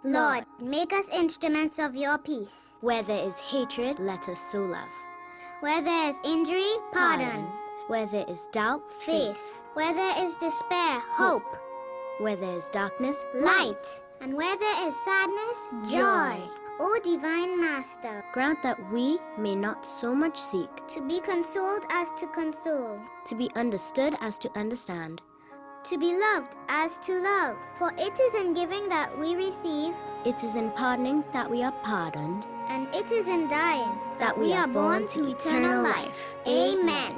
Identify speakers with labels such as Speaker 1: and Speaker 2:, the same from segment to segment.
Speaker 1: Lord, make us instruments of your peace.
Speaker 2: Where there is hatred, let us sow love.
Speaker 1: Where there is injury, pardon.
Speaker 2: Where there is doubt,
Speaker 1: Faith. Where there is despair, hope.
Speaker 2: Where there is darkness,
Speaker 1: light. And where there is sadness, joy. O Divine Master,
Speaker 2: grant that we may not so much seek
Speaker 1: to be consoled as to console,
Speaker 2: to be understood as to understand,
Speaker 1: to be loved as to love. For it is in giving that we receive,
Speaker 2: it is in pardoning that we are pardoned,
Speaker 1: and it is in dying that we are born to eternal life. Amen.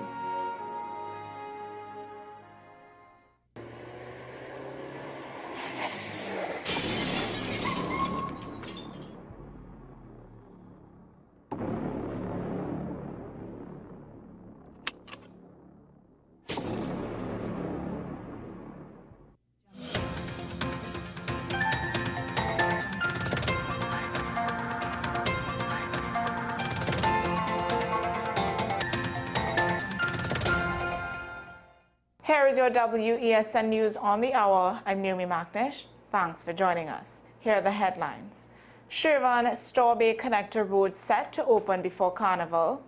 Speaker 3: Here is your WESN News on the Hour. I'm Naomi McNish. Thanks for joining us. Here are the headlines. Shervan Store Bay Connector Road set to open before Carnival.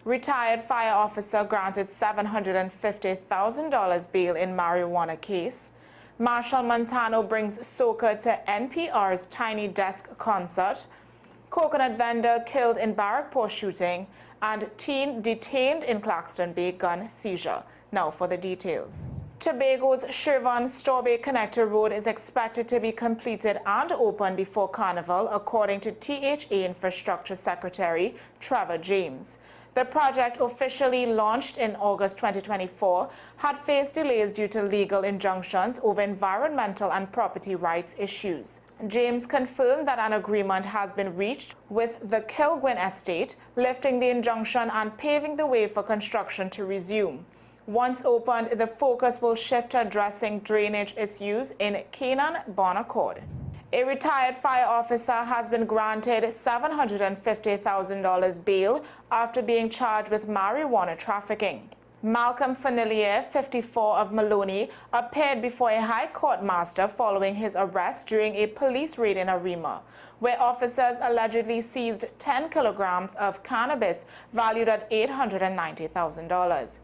Speaker 3: Retired fire officer granted $750,000 bail in marijuana case. Marshall Montano brings soca to NPR's Tiny Desk concert. Coconut vendor killed in Barrackpore shooting. And teen detained in Claxton Bay gun seizure. Now for the details. Tobago's Shervan Store Bay Connector Road is expected to be completed and open before Carnival, according to THA Infrastructure Secretary Trevor James. The project, officially launched in August 2024, had faced delays due to legal injunctions over environmental and property rights issues. James confirmed that an agreement has been reached with the Kilgwin estate, lifting the injunction and paving the way for construction to resume. Once opened, the focus will shift to addressing drainage issues in Canaan Bon Accord. A retired fire officer has been granted $750,000 bail after being charged with marijuana trafficking. Malcolm Fanillier, 54, of Maloney, appeared before a High Court master following his arrest during a police raid in Arima, where officers allegedly seized 10 kilograms of cannabis valued at $890,000.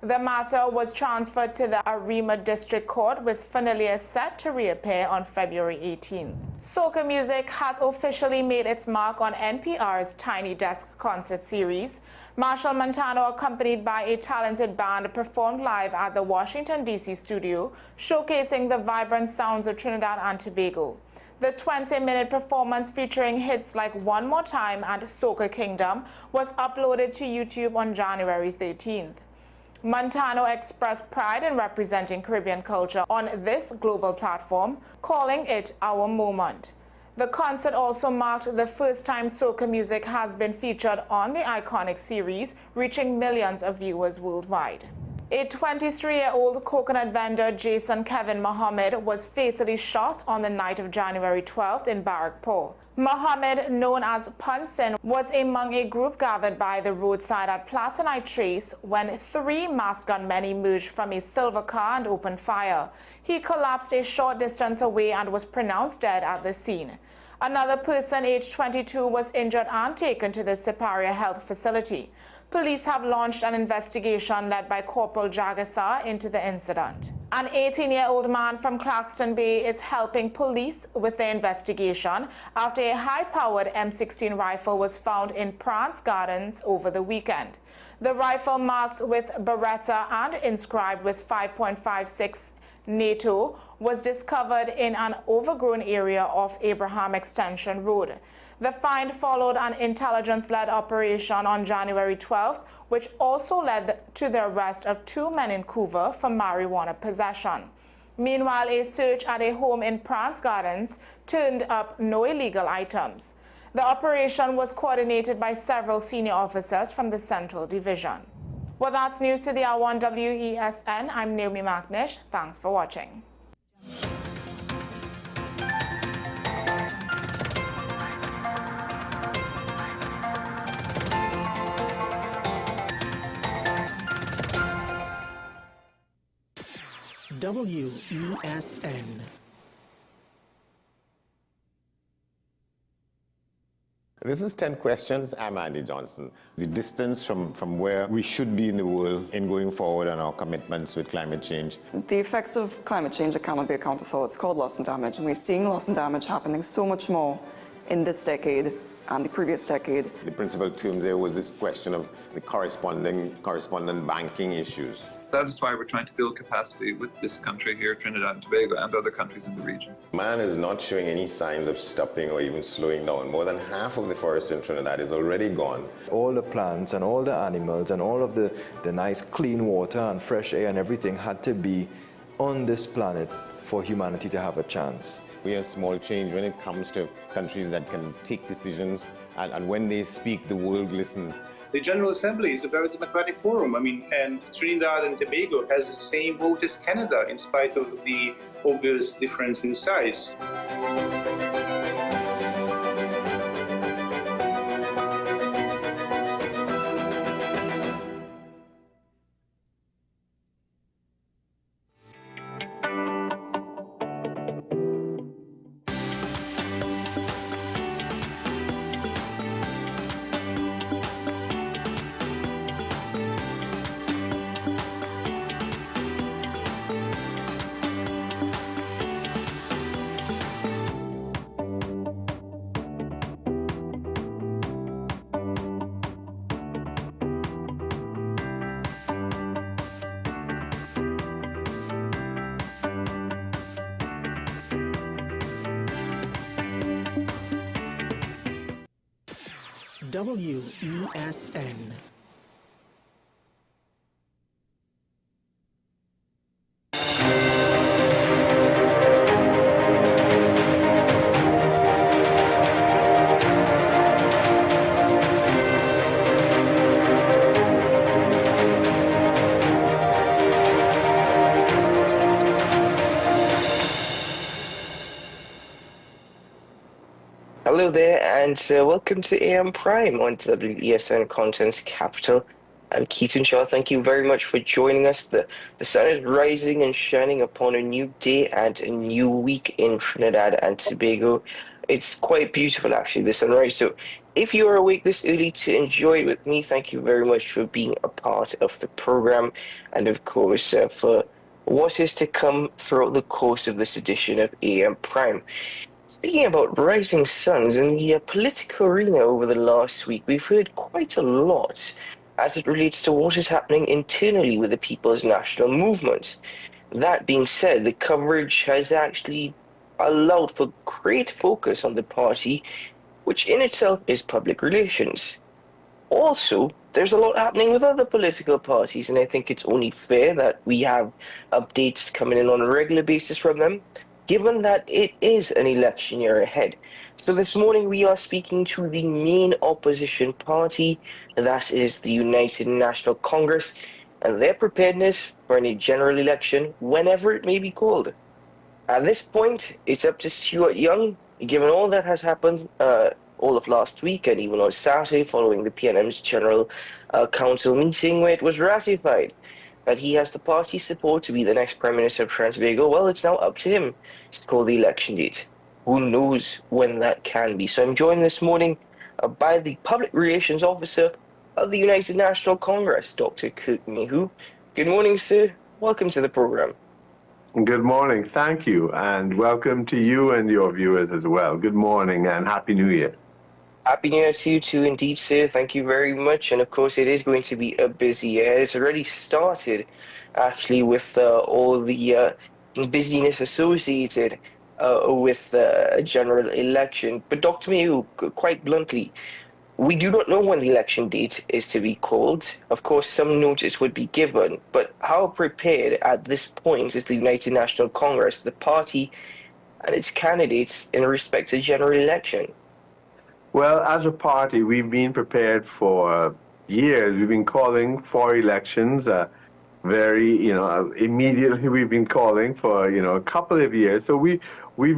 Speaker 3: The matter was transferred to the Arima District Court, with Fanillier set to reappear on February 18. Soca music has officially made its mark on NPR's Tiny Desk concert series. Marshall Montano, accompanied by a talented band, performed live at the Washington, D.C. studio, showcasing the vibrant sounds of Trinidad and Tobago. The 20-minute performance, featuring hits like One More Time and Soca Kingdom, was uploaded to YouTube on January 13th. Montano expressed pride in representing Caribbean culture on this global platform, calling it our moment. The concert also marked the first time soca music has been featured on the iconic series, reaching millions of viewers worldwide. A 23-year-old coconut vendor, Jason Kevin Muhammad, was fatally shot on the night of January 12th in Barrackpore. Muhammad, known as Punsin, was among a group gathered by the roadside at Platonite Trace when 3 masked gunmen emerged from a silver car and opened fire. He collapsed a short distance away and was pronounced dead at the scene. Another person, aged 22, was injured and taken to the Siparia Health Facility. Police have launched an investigation led by Corporal Jagasar into the incident. An 18-year-old man from Claxton Bay is helping police with the investigation after a high-powered M16 rifle was found in Prance Gardens over the weekend. The rifle, marked with Beretta and inscribed with 5.56 NATO, was discovered in an overgrown area of Abraham Extension Road. The find followed an intelligence-led operation on January 12th, which also led to the arrest of 2 men in Couva for marijuana possession. Meanwhile, a search at a home in Prance Gardens turned up no illegal items. The operation was coordinated by several senior officers from the Central Division. Well, that's news to the hour on WESN. I'm Naomi McNish. Thanks for watching.
Speaker 4: WESN. This is 10 Questions. I'm Andy Johnson. The distance from where we should be in the world in going forward on our commitments with climate change.
Speaker 5: The effects of climate change that cannot be accounted for, it's called loss and damage, and we're seeing loss and damage happening so much more in this decade and the previous decade.
Speaker 4: The principal term there was this question of the correspondent banking issues.
Speaker 6: That is why we're trying to build capacity with this country here, Trinidad and Tobago, and other countries in the region. Man
Speaker 4: is not showing any signs of stopping or even slowing down. More than half of the forest in Trinidad is already gone.
Speaker 7: All the plants and all the animals and all of the nice clean water and fresh air and everything had to be on this planet for humanity to have a chance.
Speaker 4: We have small change when it comes to countries that can take decisions, and when they speak, the world listens.
Speaker 8: The General Assembly is a very democratic forum. And Trinidad and Tobago has the same vote as Canada, in spite of the obvious difference in size.
Speaker 9: WESN.
Speaker 10: Hello there, and welcome to AM Prime on WESN Content's Capital. I'm Keaton Shaw. Thank you very much for joining us. The sun is rising and shining upon a new day and a new week in Trinidad and Tobago. It's quite beautiful, actually, the sunrise. So if you are awake this early to enjoy it with me, thank you very much for being a part of the program, and of course for what is to come throughout the course of this edition of AM Prime. Speaking about rising suns, in the political arena over the last week, we've heard quite a lot as it relates to what is happening internally with the People's National Movement. That being said, the coverage has actually allowed for great focus on the party, which in itself is public relations. Also, there's a lot happening with other political parties, and I think it's only fair that we have updates coming in on a regular basis from them, given that it is an election year ahead. So this morning we are speaking to the main opposition party, that is the United National Congress, and their preparedness for any general election whenever it may be called. At this point, it's up to Stuart Young, given all that has happened all of last week and even on Saturday following the PNM's General Council meeting where it was ratified that he has the party's support to be the next Prime Minister of Trinidad and Tobago. Well, it's now up to him to call the election date. Who knows when that can be? So I'm joined this morning by the Public Relations Officer of the United National Congress, Dr. Kirk Mehu. Good morning, sir. Welcome to the program.
Speaker 11: Good morning. Thank you. And welcome to you and your viewers as well. Good morning and Happy New Year.
Speaker 10: Happy New Year to you too, indeed, sir. Thank you very much. And of course, it is going to be a busy year. It's already started, actually, with all the busyness associated with a general election. But Dr. Mehu, quite bluntly, we do not know when the election date is to be called. Of course, some notice would be given. But how prepared at this point is the United National Congress, the party, and its candidates in respect to general election?
Speaker 11: Well, as a party, we've been prepared for years. We've been calling for elections immediately. We've been calling for, a couple of years. So we've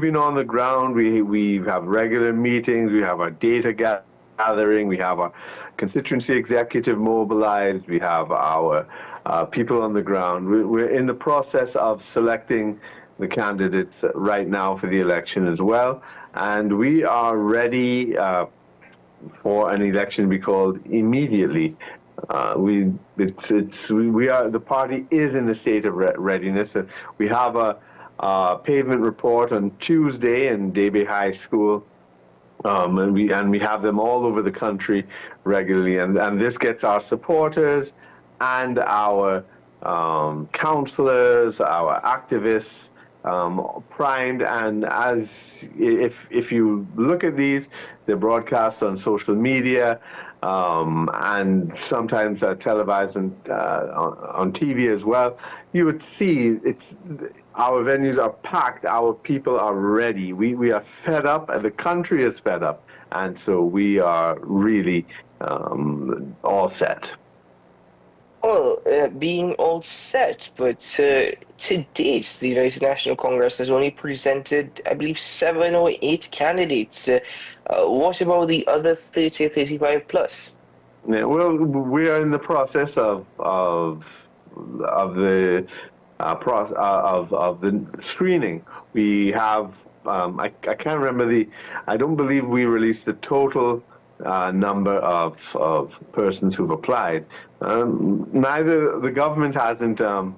Speaker 11: been on the ground. We have regular meetings. We have our data gathering. We have our constituency executive mobilized. We have our people on the ground. We're in the process of selecting the candidates right now for the election as well. And we are ready for an election to be called immediately. The party is in a state of readiness. We have a pavement report on Tuesday in Davie High School. And we have them all over the country regularly, and this gets our supporters and our counselors, our activists primed. And if you look at these, they're broadcast on social media and sometimes televised on TV as well. You would see our venues are packed, our people are ready. We are fed up, the country is fed up, and so we are really all set.
Speaker 10: Well, being all set, but to date, the United National Congress has only presented, I believe, 7 or 8 candidates. What about the other 30 or 35 plus?
Speaker 11: Yeah, well, we are in the process of the screening. We have I can't remember I don't believe we released the total number of persons who've applied. Neither the government hasn't, the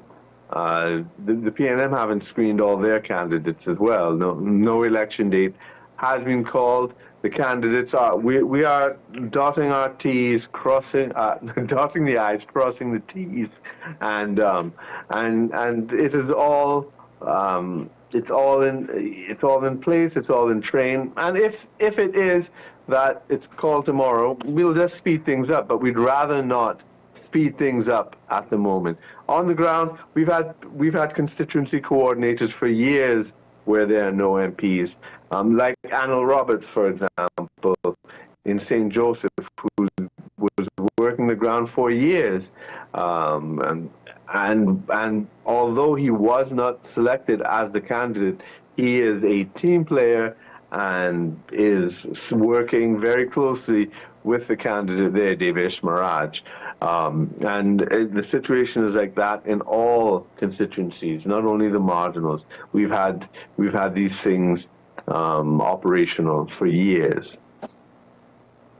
Speaker 11: PNM haven't screened all their candidates as well. No election date has been called. The candidates are, we are dotting our T's, dotting the I's, crossing the T's, and it is all, it's all in place, it's all in train. And if it is that it's called tomorrow, we'll just speed things up, but we'd rather not speed things up at the moment. On the ground, we've had constituency coordinators for years where there are no MPs, like Anil Roberts, for example, in St. Joseph, who was working the ground for years, and although he was not selected as the candidate, he is a team player and is working very closely with the candidate there, Devesh Maharaj. And the situation is like that in all constituencies, not only the marginals. We've had these things operational for years.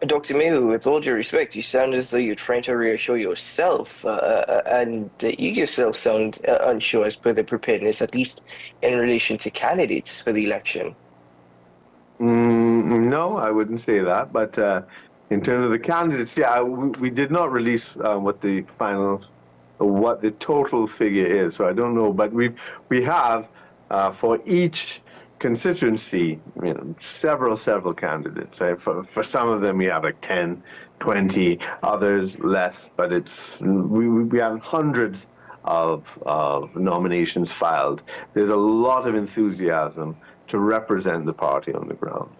Speaker 10: Dr. Mehu, with all due respect, you sound as though you're trying to reassure yourself, and you yourself sound unsure as per the preparedness, at least in relation to candidates for the election.
Speaker 11: No, I wouldn't say that, but in terms of the candidates, yeah, we did not release what the total figure is, so I don't know, but we have for each constituency, several candidates. For some of them, we have like 10, 20, others less, but we have hundreds of nominations filed. There's a lot of enthusiasm to represent the party on the ground.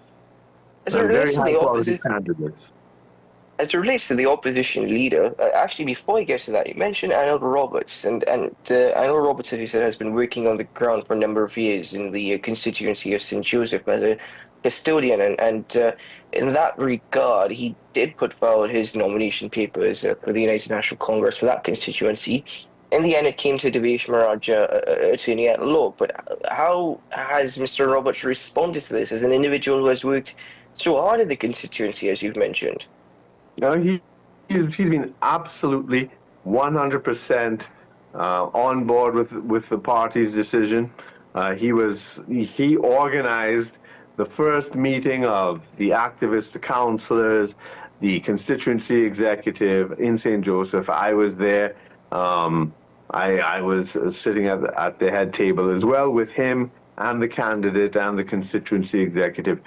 Speaker 10: As it relates to the opposition
Speaker 11: candidates.
Speaker 10: As it relates to the opposition leader, actually, before I get to that, you mentioned Anil Roberts, and Anil Roberts, as you said, has been working on the ground for a number of years in the constituency of St. Joseph as a custodian, and in that regard, he did put forward his nomination papers for the United National Congress for that constituency. In the end, it came to Devesh Maharaj, attorney at law. But how has Mr. Roberts responded to this as an individual who has worked so hard in the constituency, as you've mentioned?
Speaker 11: He's been absolutely 100% on board with the party's decision. He organized the first meeting of the activists, the councillors, the constituency executive in St. Joseph. I was there. I was sitting at the head table as well with him and the candidate and the constituency executive.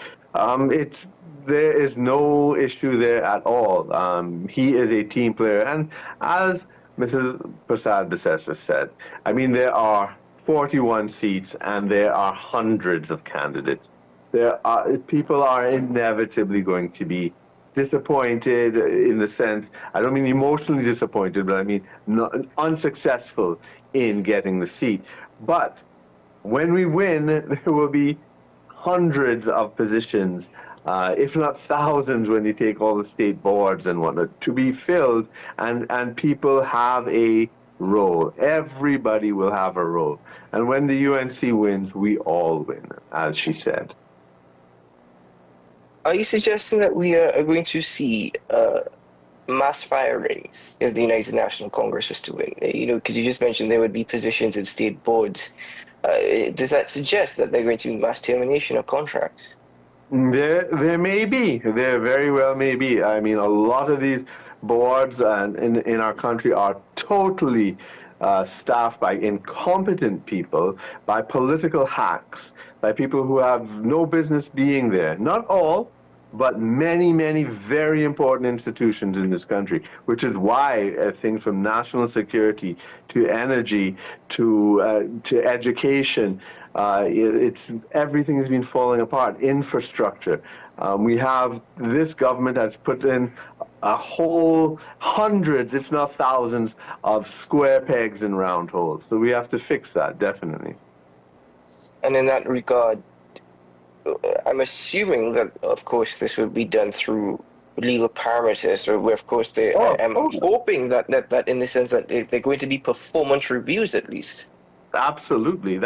Speaker 11: There is no issue there at all. He is a team player. And as Mrs. Prasad Desessa said, I mean, there are 41 seats and there are hundreds of candidates. People are inevitably going to be disappointed in the sense, I don't mean emotionally disappointed, but I mean unsuccessful in getting the seat. But when we win, there will be hundreds of positions, if not thousands when you take all the state boards and whatnot, to be filled, and people have a role. Everybody will have a role. And when the UNC wins, we all win, as she said.
Speaker 10: Are you suggesting that we are going to see mass firings if the United National Congress was to win? You know, because you just mentioned there would be positions in state boards. Does that suggest that they're going to be mass termination of contracts?
Speaker 11: There may be. There very well may be. I mean, a lot of these boards in our country are totally staffed by incompetent people, by political hacks, by people who have no business being there. Not all, but many, many very important institutions in this country, which is why things from national security to energy to education, everything has been falling apart. Infrastructure. This government has put in a whole hundreds, if not thousands, of square pegs in round holes. So we have to fix that, definitely.
Speaker 10: And in that regard, I'm assuming that, of course, this would be done through legal parameters, or where, of course, I'm hoping that in the sense that they're going to be performance reviews at least.
Speaker 11: Absolutely. We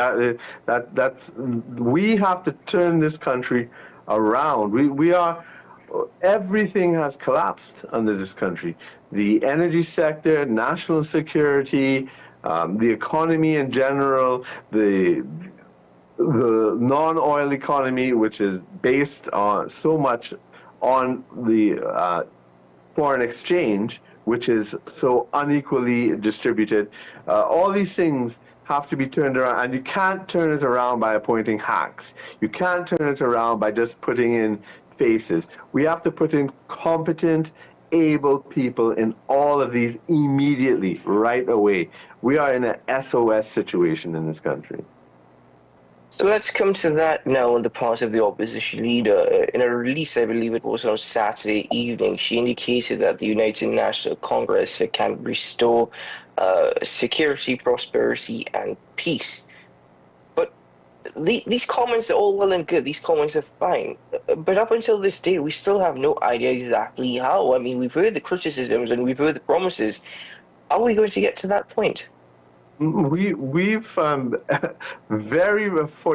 Speaker 11: have to turn this country around. Everything has collapsed under this country. The energy sector, national security, the economy in general, the non-oil economy, which is based on so much on the foreign exchange, which is so unequally distributed. All these things have to be turned around, and you can't turn it around by appointing hacks. You can't turn it around by just putting in faces. We have to put in competent, able people in all of these immediately, right away. We are in an SOS situation in this country.
Speaker 10: So let's come to that now on the part of the opposition leader. In a release, I believe it was on Saturday evening, she indicated that the United National Congress can restore security, prosperity, and peace. But these comments are all well and good. These comments are fine. But up until this day, we still have no idea exactly how. I mean, we've heard the criticisms and we've heard the promises. How are we going to get to that point?
Speaker 11: We've for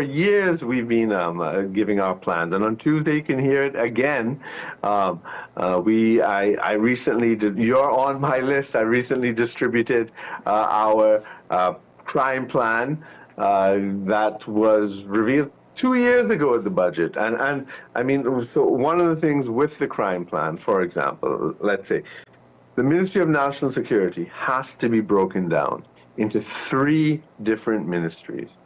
Speaker 11: years we've been giving our plans, and on Tuesday you can hear it again. I recently you're on my list. I recently distributed our crime plan that was revealed 2 years ago at the budget, and I mean, so one of the things with the crime plan, for example, let's say the Ministry of National Security has to be broken down into 3 different ministries.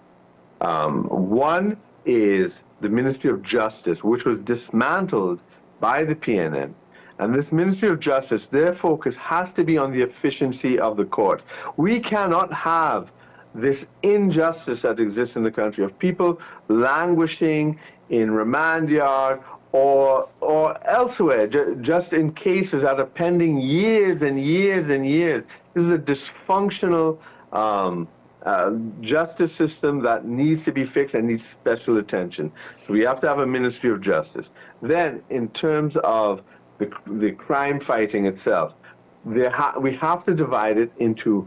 Speaker 11: One is the Ministry of Justice, which was dismantled by the PNM. And this Ministry of Justice, their focus has to be on the efficiency of the courts. We cannot have this injustice that exists in the country of people languishing in remand yard or elsewhere, just in cases that are pending years and years and years. This is a dysfunctional justice system that needs to be fixed and needs special attention. So we have to have a Ministry of Justice. Then, in terms of the crime fighting itself, we have to divide it into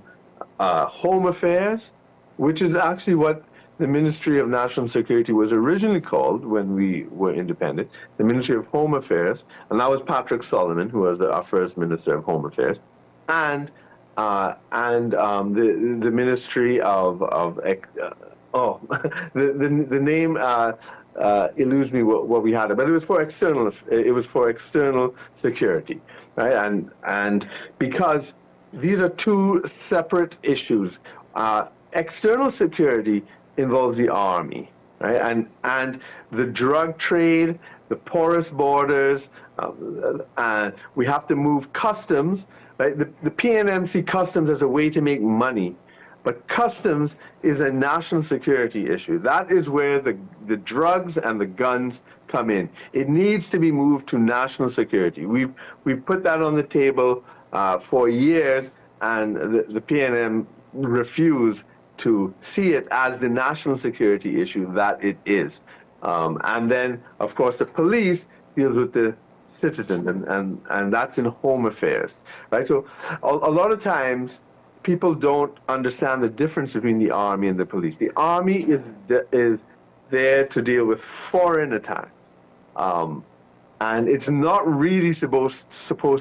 Speaker 11: home affairs, which is actually what the Ministry of National Security was originally called when we were independent, the Ministry of Home Affairs, and that was Patrick Solomon, who was our first Minister of Home Affairs, and the Ministry of the name eludes me what we had, but it was for external security, right? And because these are 2 separate issues. External security involves the army, right? And the drug trade, the porous borders, and we have to move customs. Right? The PNM see customs as a way to make money, but customs is a national security issue. That is where the drugs and the guns come in. It needs to be moved to national security. We've put that on the table for years, and the PNM refused to see it as the national security issue that it is. And then, of course, the police deals with the citizen, and that's in home affairs, right? So a lot of times people don't understand the difference between the army and the police. The army is there to deal with foreign attacks. and it's not really supposed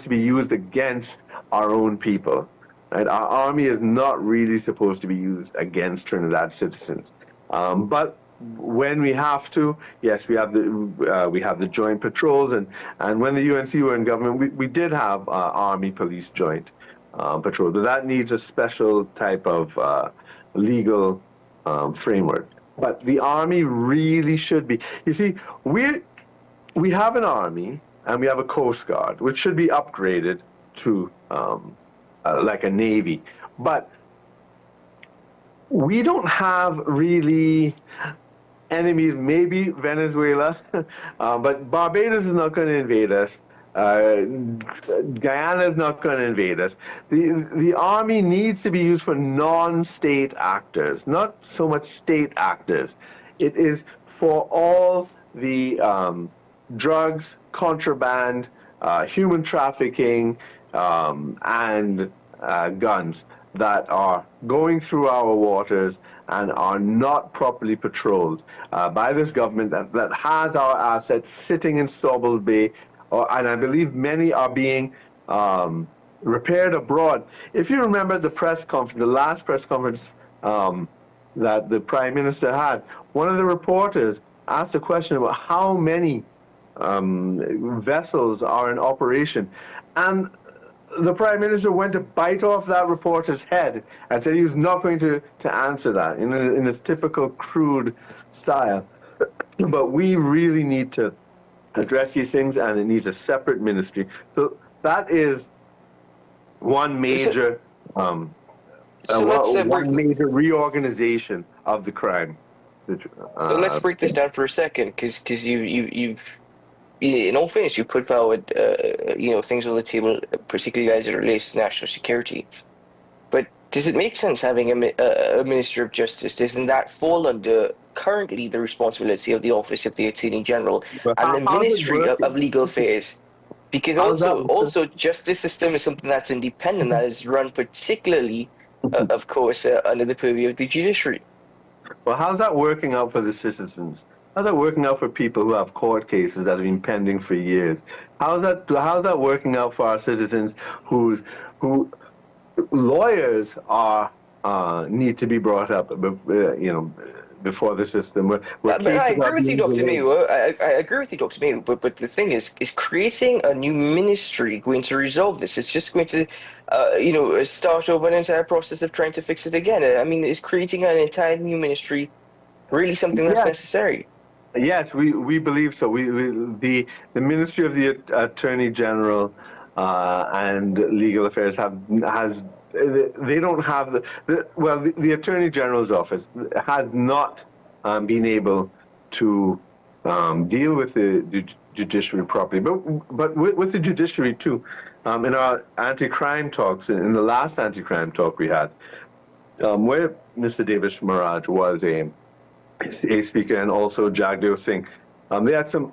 Speaker 11: to be used against our own people. Right? Our army is not really supposed to be used against Trinidad citizens. But when we have to, yes, we have the joint patrols, and when the UNC were in government, we did have Army Police joint patrol, but that needs a special type of legal framework. But the Army really should be. You see, we have an Army and we have a Coast Guard, which should be upgraded to like a Navy, but we don't have really enemies. Maybe Venezuela, but Barbados is not going to invade us. Guyana is not going to invade us. The Army needs to be used for non-state actors, not so much state actors. It is for all the drugs, contraband, human trafficking, and guns that are going through our waters and are not properly patrolled by this government that has our assets sitting in Stobble Bay, and I believe many are being repaired abroad. If you remember the press conference, the last press conference that the Prime Minister had, one of the reporters asked a question about how many vessels are in operation, and the Prime Minister went to bite off that reporter's head and said he was not going to answer that in his typical crude style. But we really need to address these things, and it needs a separate ministry. So that is one major one major reorganization of the crime.
Speaker 10: So let's break this down for a second, because you've in all fairness, you put forward things on the table, particularly as it relates to national security. But does it make sense having a Minister of Justice? Doesn't that fall under currently the responsibility of the Office of the Attorney General and the Ministry of Legal Affairs? Because also justice system is something that's independent, that is run particularly, of course, under the purview of the judiciary.
Speaker 11: Well, how's that working out for the citizens? How's that working out for people who have court cases that have been pending for years? How's that working out for our citizens who lawyers are need to be brought up, before the system?
Speaker 10: But I agree with you, Dr. Mayo. I agree with you, Dr. Mayo. But the thing is creating a new ministry going to resolve this? It's just going to, start over an entire process of trying to fix it again. I mean, is creating an entire new ministry really something that's necessary?
Speaker 11: Yes, we believe so. The Ministry of the Attorney General and Legal Affairs they don't have the Attorney General's office has not been able to deal with the judiciary properly, but with the judiciary too. In our anti-crime talks, in the last anti-crime talk we had, where Mr. Davis Maraj was a speaker, and also Jagdev Singh, they had some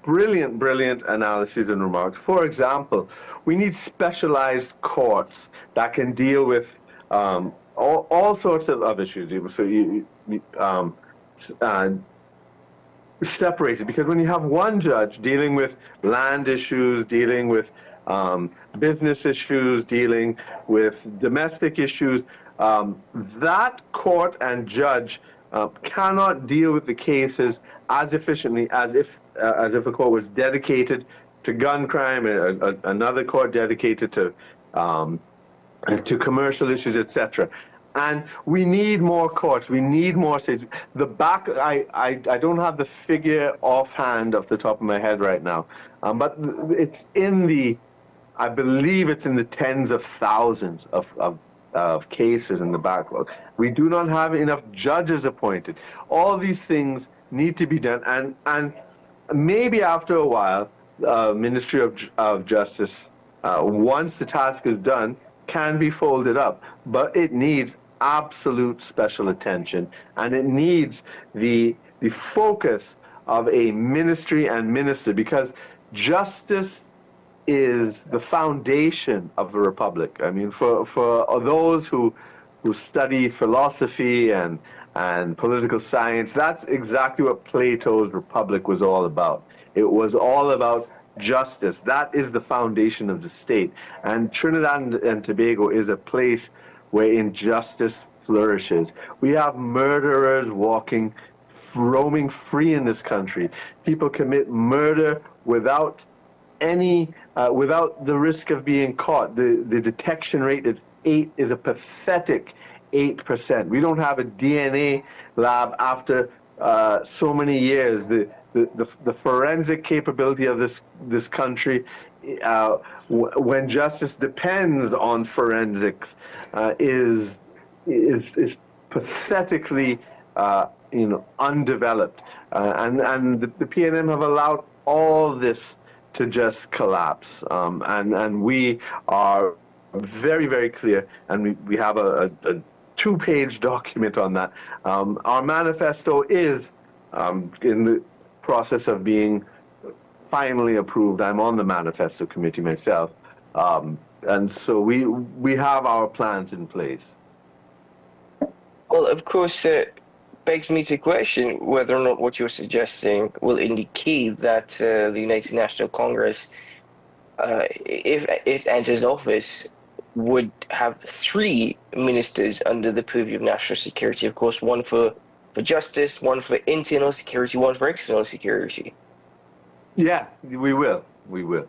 Speaker 11: brilliant analyses and remarks. For example, we need specialized courts that can deal with all sorts of issues. So separated, because when you have one judge dealing with land issues, dealing with business issues, dealing with domestic issues, that court and judge cannot deal with the cases as efficiently as if a court was dedicated to gun crime, another court dedicated to commercial issues, etc. And we need more courts. We need more states. I don't have the figure offhand off the top of my head right now, but it's I believe it's in the tens of thousands of cases in the backlog. We do not have enough judges appointed. All these things need to be done, and maybe after a while, Ministry of Justice, once the task is done, can be folded up. But it needs absolute special attention, and it needs the focus of a ministry and minister, because justice is the foundation of the republic. I mean, for those who study philosophy and political science, that's exactly what Plato's Republic was all about. It was all about justice. That is the foundation of the state. And Trinidad and Tobago is a place where injustice flourishes. We have murderers roaming free in this country. People commit murder without without the risk of being caught. The detection rate is a pathetic 8%. We don't have a DNA lab after so many years. The forensic capability of this country, when justice depends on forensics, is pathetically undeveloped, and the PNM have allowed all this to just collapse, and we are very, very clear, and we have a 2-page document on that. Our manifesto is in the process of being finally approved. I'm on the manifesto committee myself, and so we have our plans in place.
Speaker 10: Well, of course, begs me to question whether or not what you're suggesting will indicate that the United National Congress, if it enters office, would have 3 ministers under the purview of national security. Of course, one for justice, one for internal security, one for external security.
Speaker 11: Yeah, we will. We will.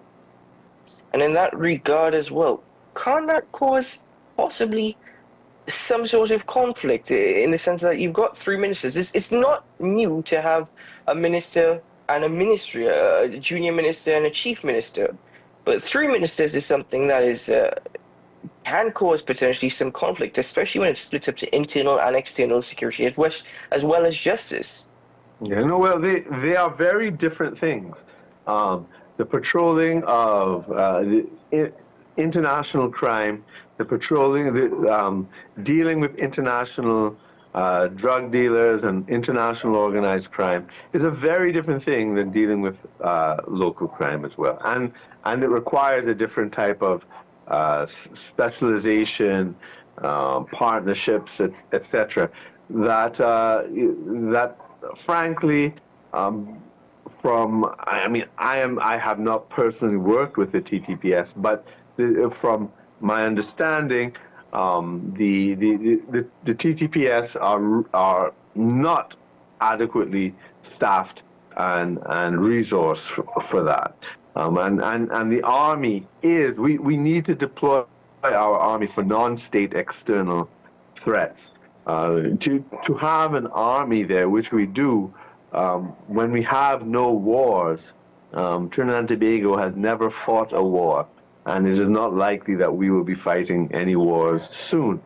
Speaker 10: And in that regard as well, can't that cause possibly some sort of conflict in the sense that you've got 3 ministers? It's not new to have a minister and a ministry, a junior minister and a chief minister. But 3 ministers is something that is can cause potentially some conflict, especially when it's split up to internal and external security as well as justice.
Speaker 11: Yeah, no, well, they are very different things. The patrolling of international crime, dealing with international drug dealers and international organized crime is a very different thing than dealing with local crime as well. And it requires a different type of specialization, partnerships, etc. That frankly, I have not personally worked with the TTPS, but from my understanding, the TTPS are not adequately staffed and resourced for that. And the Army we need to deploy our Army for non-state external threats. To have an Army there, which we do, when we have no wars. Trinidad and Tobago has never fought a war, and it is not likely that we will be fighting any wars soon.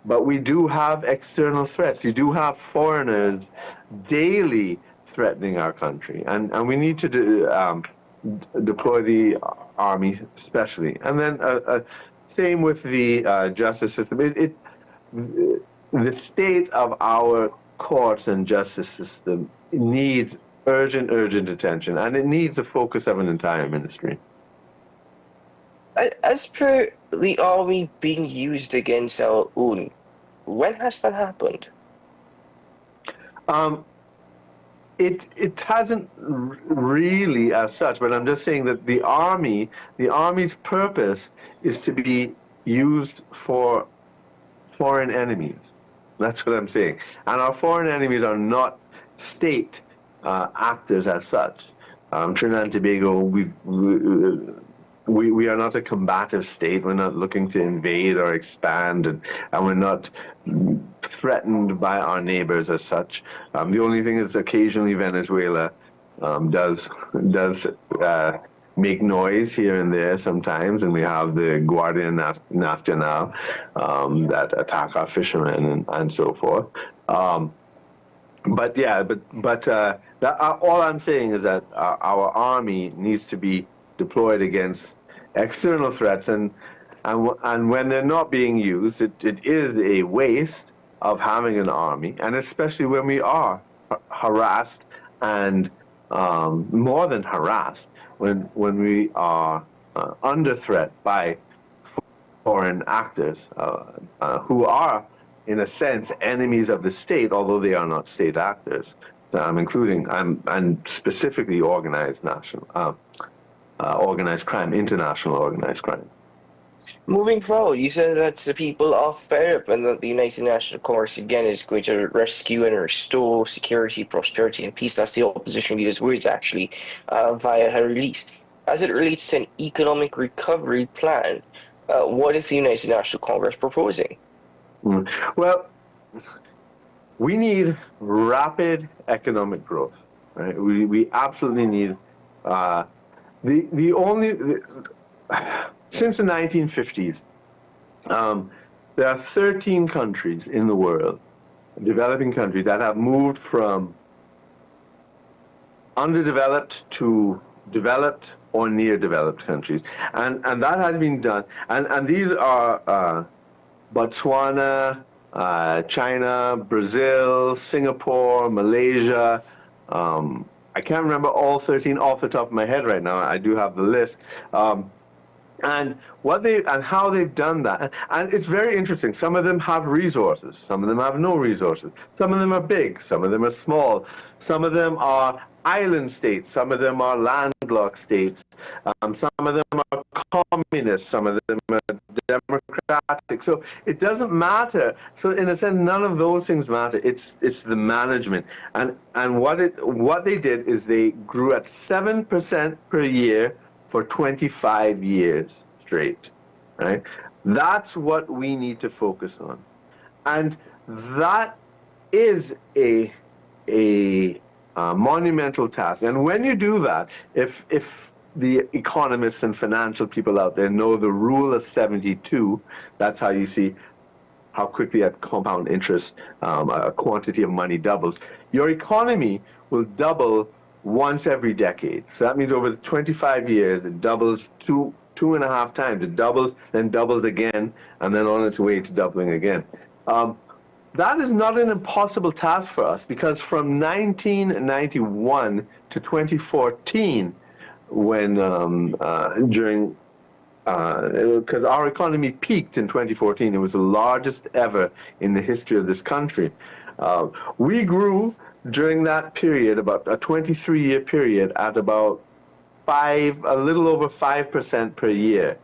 Speaker 11: But we do have external threats. You do have foreigners daily threatening our country, and we need to deploy the Army especially. And then same with the justice system. The state of our courts and justice system needs urgent attention, and it needs the focus of an entire ministry.
Speaker 10: As per the Army being used against our own, when has that happened?
Speaker 11: It hasn't really as such, but I'm just saying that the Army's purpose is to be used for foreign enemies. That's what I'm saying. And our foreign enemies are not state actors as such. Trinidad and Tobago, we are not a combative state. We're not looking to invade or expand, and we're not threatened by our neighbors as such. The only thing is occasionally Venezuela does make noise here and there sometimes, and we have the Guardia Nacional that attack our fishermen and so forth. But all I'm saying is that our Army needs to be deployed against external threats, and when they're not being used, it is a waste of having an Army, and especially when we are harassed and more than harassed, when we are under threat by foreign actors who are, in a sense, enemies of the state, although they are not state actors. I'm including and specifically organized organized crime, international organized crime.
Speaker 10: Moving forward, you said that the people are fed up and that the United Nations Congress again is going to rescue and restore security, prosperity, and peace. That's the opposition leader's words, actually, via her release. As it relates to an economic recovery plan, what is the United Nations Congress proposing?
Speaker 11: Well, we need rapid economic growth. Right? We absolutely need since the 1950s, there are 13 countries in the world, developing countries, that have moved from underdeveloped to developed or near developed countries. And that has been done. And these are Botswana, China, Brazil, Singapore, Malaysia. I can't remember all 13 off the top of my head right now. I do have the list. And how they've done that. And it's very interesting. Some of them have resources. Some of them have no resources. Some of them are big. Some of them are small. Some of them are island states. Some of them are landlocked states. Some of them are communist. Some of them are democratic. So it doesn't matter. So in a sense, none of those things matter. It's the management. And what they did is they grew at 7% per year for 25 years straight, right? That's what we need to focus on. And that is a monumental task. And when you do that, if the economists and financial people out there know the rule of 72, that's how you see how quickly at compound interest a quantity of money doubles. Your economy will double once every decade. So that means over the 25 years, it doubles two and a half times. It doubles, then doubles again, and then on its way to doubling again. That is not an impossible task for us, because from 1991 to 2014, when because our economy peaked in 2014, it was the largest ever in the history of this country. We grew during that period, about a 23-year period, at about a little over 5% per year.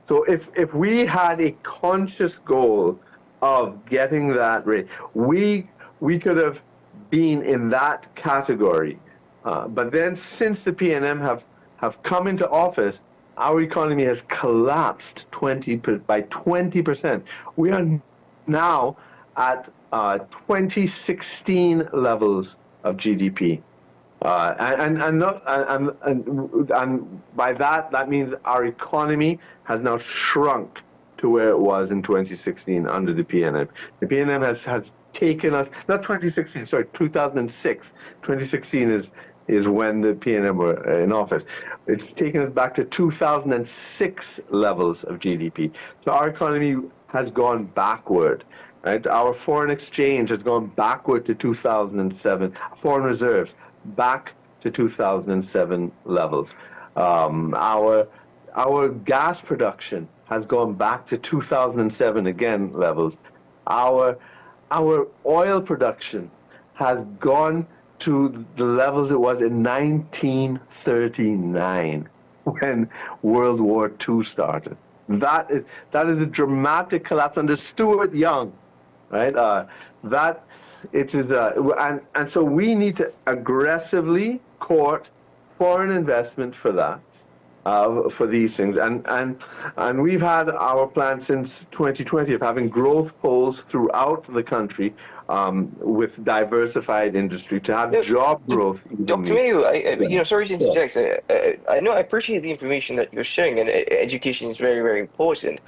Speaker 11: So if we had a conscious goal of getting that rate, we could have been in that category. But then since the PNM have come into office, our economy has collapsed by 20%. We are now at 2016 levels of GDP. And by that means our economy has now shrunk to where it was in 2016 under the PNM. The PNM has taken us, not 2016, sorry, 2006. 2016 is when the PNM were in office. It's taken us back to 2006 levels of GDP. So our economy has gone backward. Right? Our foreign exchange has gone backward to 2007. Foreign reserves back to 2007 levels. Our gas production has gone back to 2007 again levels. Our oil production has gone to the levels it was in 1939 when World War II started. That is a dramatic collapse under Stuart Young. Right, and so we need to aggressively court foreign investment for that, for these things, and we've had our plan since 2020 of having growth poles throughout the country, with diversified industry to have job growth.
Speaker 10: Dr. Mayo, sorry to interject. I know I appreciate the information that you're sharing, and education is very, very important.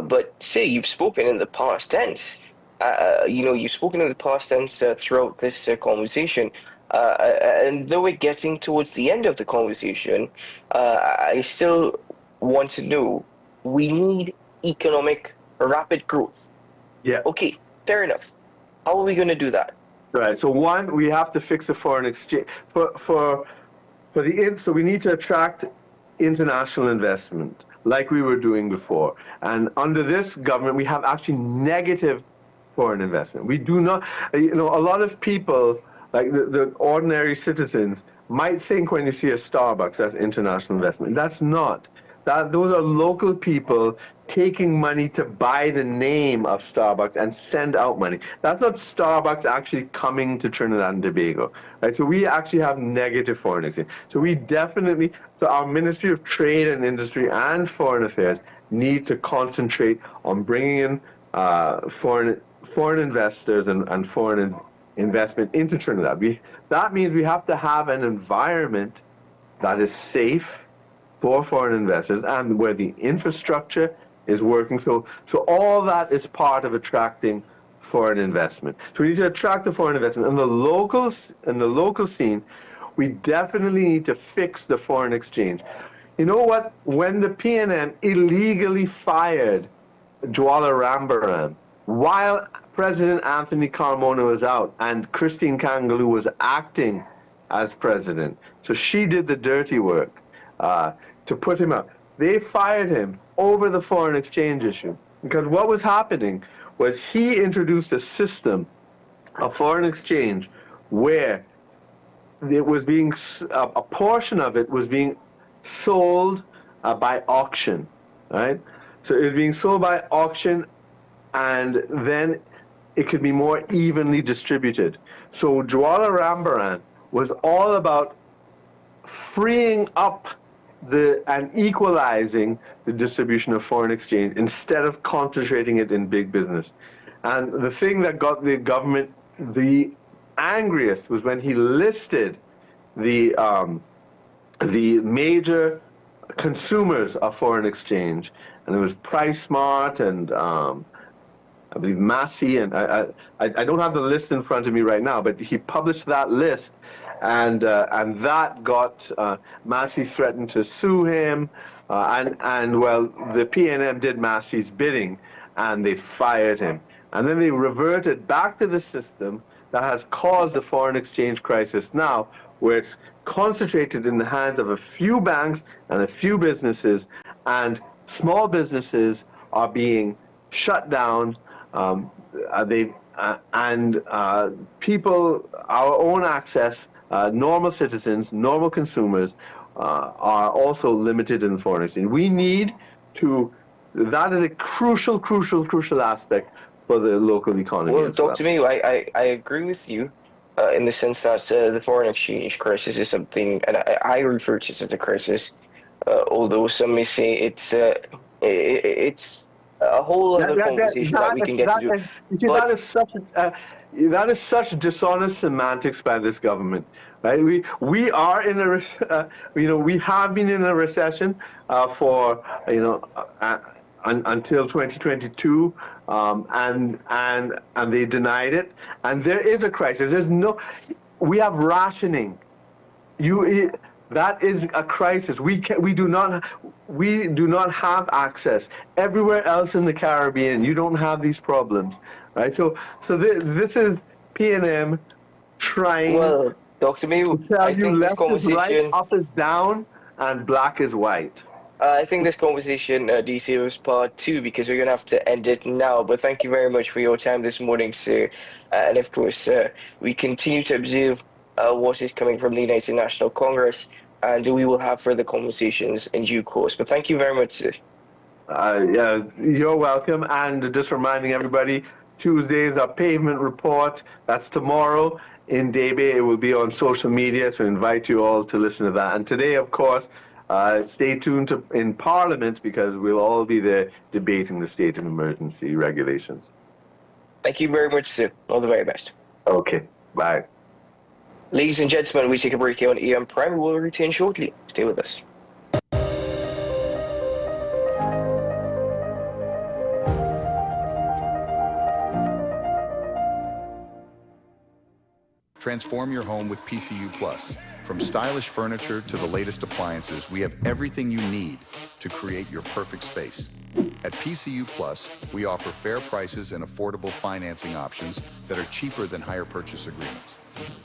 Speaker 10: But say you've spoken in the past tense. You've spoken in the past tense throughout this conversation. And though we're getting towards the end of the conversation, I still want to know, we need economic rapid growth.
Speaker 11: Yeah.
Speaker 10: Okay, fair enough. How are we going to do that?
Speaker 11: Right. So one, we have to fix the foreign exchange. So we need to attract international investment, like we were doing before. And under this government, we have actually negative foreign investment. We do not, a lot of people like the ordinary citizens might think when you see a Starbucks, that's international investment. That's not. Those are local people taking money to buy the name of Starbucks and send out money. That's not Starbucks actually coming to Trinidad and Tobago, right? So we actually have negative foreign exchange. So we definitely, so our Ministry of Trade and Industry and Foreign Affairs need to concentrate on bringing in foreign investors and foreign investment into Trinidad. That means we have to have an environment that is safe for foreign investors and where the infrastructure is working. So all that is part of attracting foreign investment. So we need to attract the foreign investment. In the local scene, we definitely need to fix the foreign exchange. You know what? When the PNM illegally fired Jwala Rambaran while President Anthony Carmona was out and Christine Kangaloo was acting as president, so she did the dirty work to put him out. They fired him over the foreign exchange issue because what was happening was he introduced a system of foreign exchange where it was being, a portion of it was being sold by auction, right? So it was being sold by auction and then it could be more evenly distributed. So Jwala Rambaran was all about freeing up and equalizing the distribution of foreign exchange instead of concentrating it in big business. And the thing that got the government the angriest was when he listed the major consumers of foreign exchange, and it was PriceSmart and I believe Massey, and I don't have the list in front of me right now, but he published that list, and that got Massey threatened to sue him, and well, the PNM did Massey's bidding, and they fired him, and then they reverted back to the system that has caused the foreign exchange crisis now, where it's concentrated in the hands of a few banks and a few businesses, and small businesses are being shut down. People, our own access, normal citizens, normal consumers, are also limited in the foreign exchange. We need to, that is a crucial aspect for the local economy.
Speaker 10: Well, Dr. Mayo, I agree with you in the sense that the foreign exchange crisis is something, and I refer to it as a crisis, although some may say it's a whole other conversation that we can get to do.
Speaker 11: You see, that is such dishonest semantics by this government, right? We are in a we have been in a recession for until 2022, and they denied it, and there is a crisis. We have rationing. That is a crisis. We do not have access. Everywhere else in the Caribbean, you don't have these problems, right? So this is PNM trying.
Speaker 10: Well, Dr. Mayo,
Speaker 11: to tell you left is right, up is down, and black is white.
Speaker 10: I think this conversation deserves part 2 because we're going to have to end it now. But thank you very much for your time this morning, sir. And of course, we continue to observe what is coming from the United National Congress, and we will have further conversations in due course. But thank you very much, sir.
Speaker 11: Yeah, you're welcome. And just reminding everybody, Tuesday is our pavement report. That's tomorrow in Debe. It will be on social media, so I invite you all to listen to that. And today, of course, stay tuned in Parliament because we'll all be there debating the state of emergency regulations.
Speaker 10: Thank you very much, sir. All the very best.
Speaker 11: Okay, bye.
Speaker 10: Ladies and gentlemen, we take a break here on AM Prime. We will return shortly. Stay with us.
Speaker 12: Transform your home with PCU Plus. From stylish furniture to the latest appliances, we have everything you need to create your perfect space. At PCU Plus, we offer fair prices and affordable financing options that are cheaper than hire purchase agreements.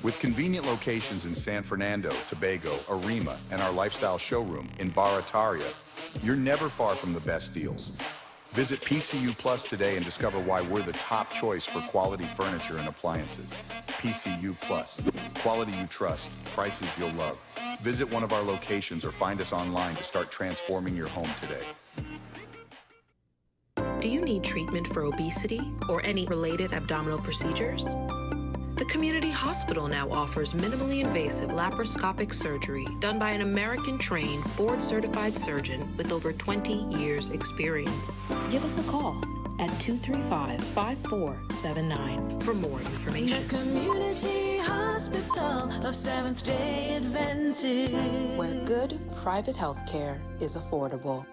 Speaker 12: With convenient locations in San Fernando, Tobago, Arima, and our lifestyle showroom in Barataria, you're never far from the best deals. Visit PCU Plus today and discover why we're the top choice for quality furniture and appliances. PCU Plus, quality you trust, prices you'll love. Visit one of our locations or find us online to start transforming your home today.
Speaker 13: Do you need treatment for obesity or any related abdominal procedures? The community hospital now offers minimally invasive laparoscopic surgery done by an American-trained, board-certified surgeon with over 20 years' experience. Give us a call at 235-5479 for more information.
Speaker 14: The Community Hospital of Seventh-day Adventist,
Speaker 13: where good private health care is affordable.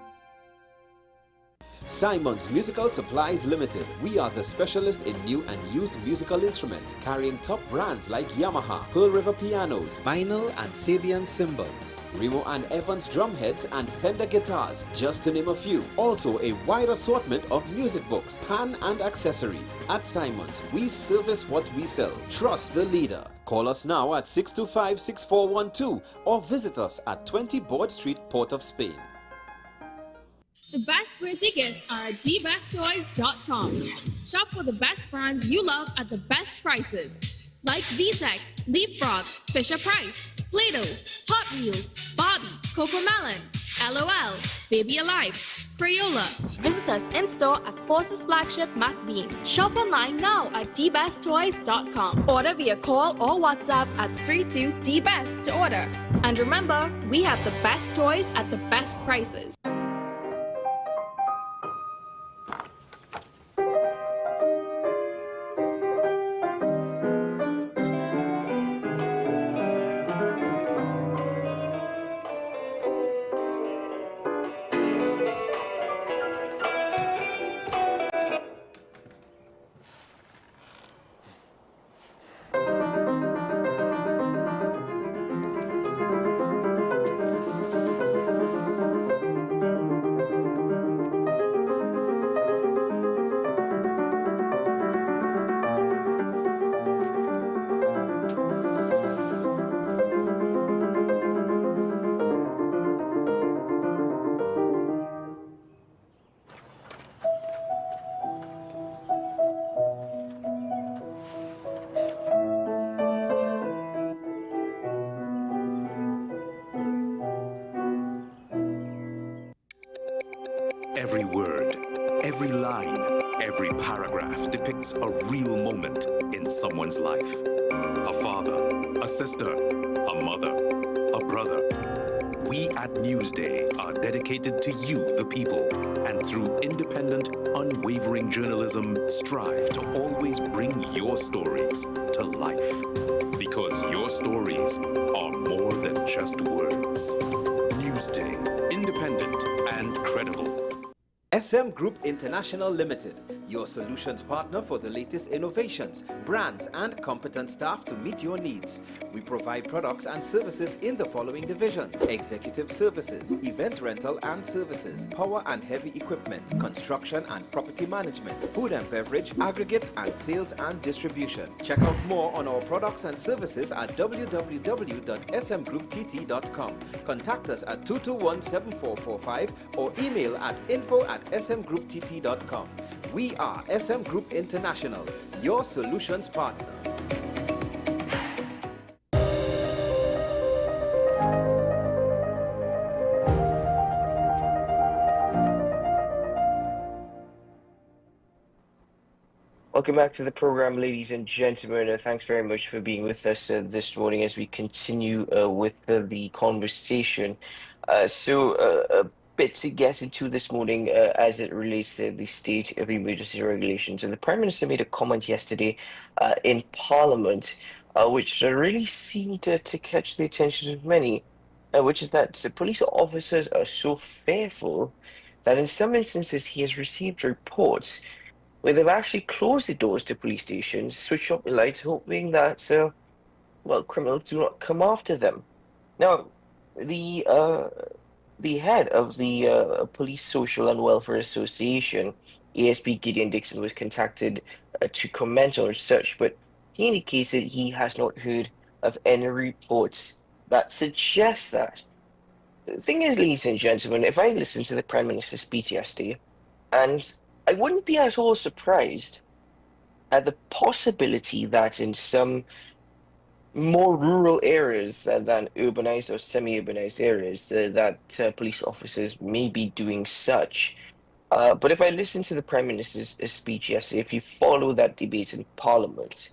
Speaker 15: Simon's Musical Supplies Limited. We are the specialist in new and used musical instruments, carrying top brands like Yamaha, Pearl River pianos, vinyl and Sabian cymbals, Remo and Evans drumheads and Fender guitars, just to name a few. Also a wide assortment of music books, pan and accessories. At Simon's, we service what we sell. Trust the leader. Call us now at 625-6412 or visit us at 20 Board Street, Port of Spain.
Speaker 16: The best birthday gifts are at dbesttoys.com. Shop for the best brands you love at the best prices. Like VTech, Leapfrog, Fisher-Price, Play-Doh, Hot Wheels, Barbie, Cocomelon, LOL, Baby Alive, Crayola. Visit us in-store at Forces Flagship MacBean. Shop online now at dbesttoys.com. Order via call or WhatsApp at 32DBEST to order. And remember, we have the best toys at the best prices.
Speaker 17: Every word, every line, every paragraph depicts a real moment in someone's life. A father, a sister, a mother, a brother. We at Newsday are dedicated to you, the people, and through independent, unwavering journalism, strive to always bring your stories to life. Because your stories are more than just words. Newsday, independent and credible.
Speaker 15: SM Group International Limited, your solutions partner for the latest innovations, brands and competent staff to meet your needs. We provide products and services in the following divisions: executive services, event rental and services, power and heavy equipment, construction and property management, food and beverage, aggregate and sales and distribution. Check out more on our products and services at www.smgrouptt.com. Contact us at 221-7445 or email at info@smgrouptt.com. We are SM Group International, your solutions partner.
Speaker 10: Welcome back to the program, ladies and gentlemen. Thanks very much for being with us this morning as we continue with the conversation. A bit to get into this morning as it relates to the state of emergency regulations. And the Prime Minister made a comment yesterday in Parliament, which really seemed to catch the attention of many, which is that the police officers are so fearful that in some instances he has received reports where they've actually closed the doors to police stations, switched off the lights, hoping that, criminals do not come after them. Now, the head of the Police Social and Welfare Association, ASP Gideon Dixon, was contacted to comment on such, but he indicated he has not heard of any reports that suggest that. The thing is, ladies and gentlemen, if I listen to the Prime Minister's speech yesterday, And I wouldn't be at all surprised at the possibility that in some more rural areas than urbanized or semi-urbanized areas, that police officers may be doing such. But if I listen to the Prime Minister's speech yesterday, if you follow that debate in Parliament,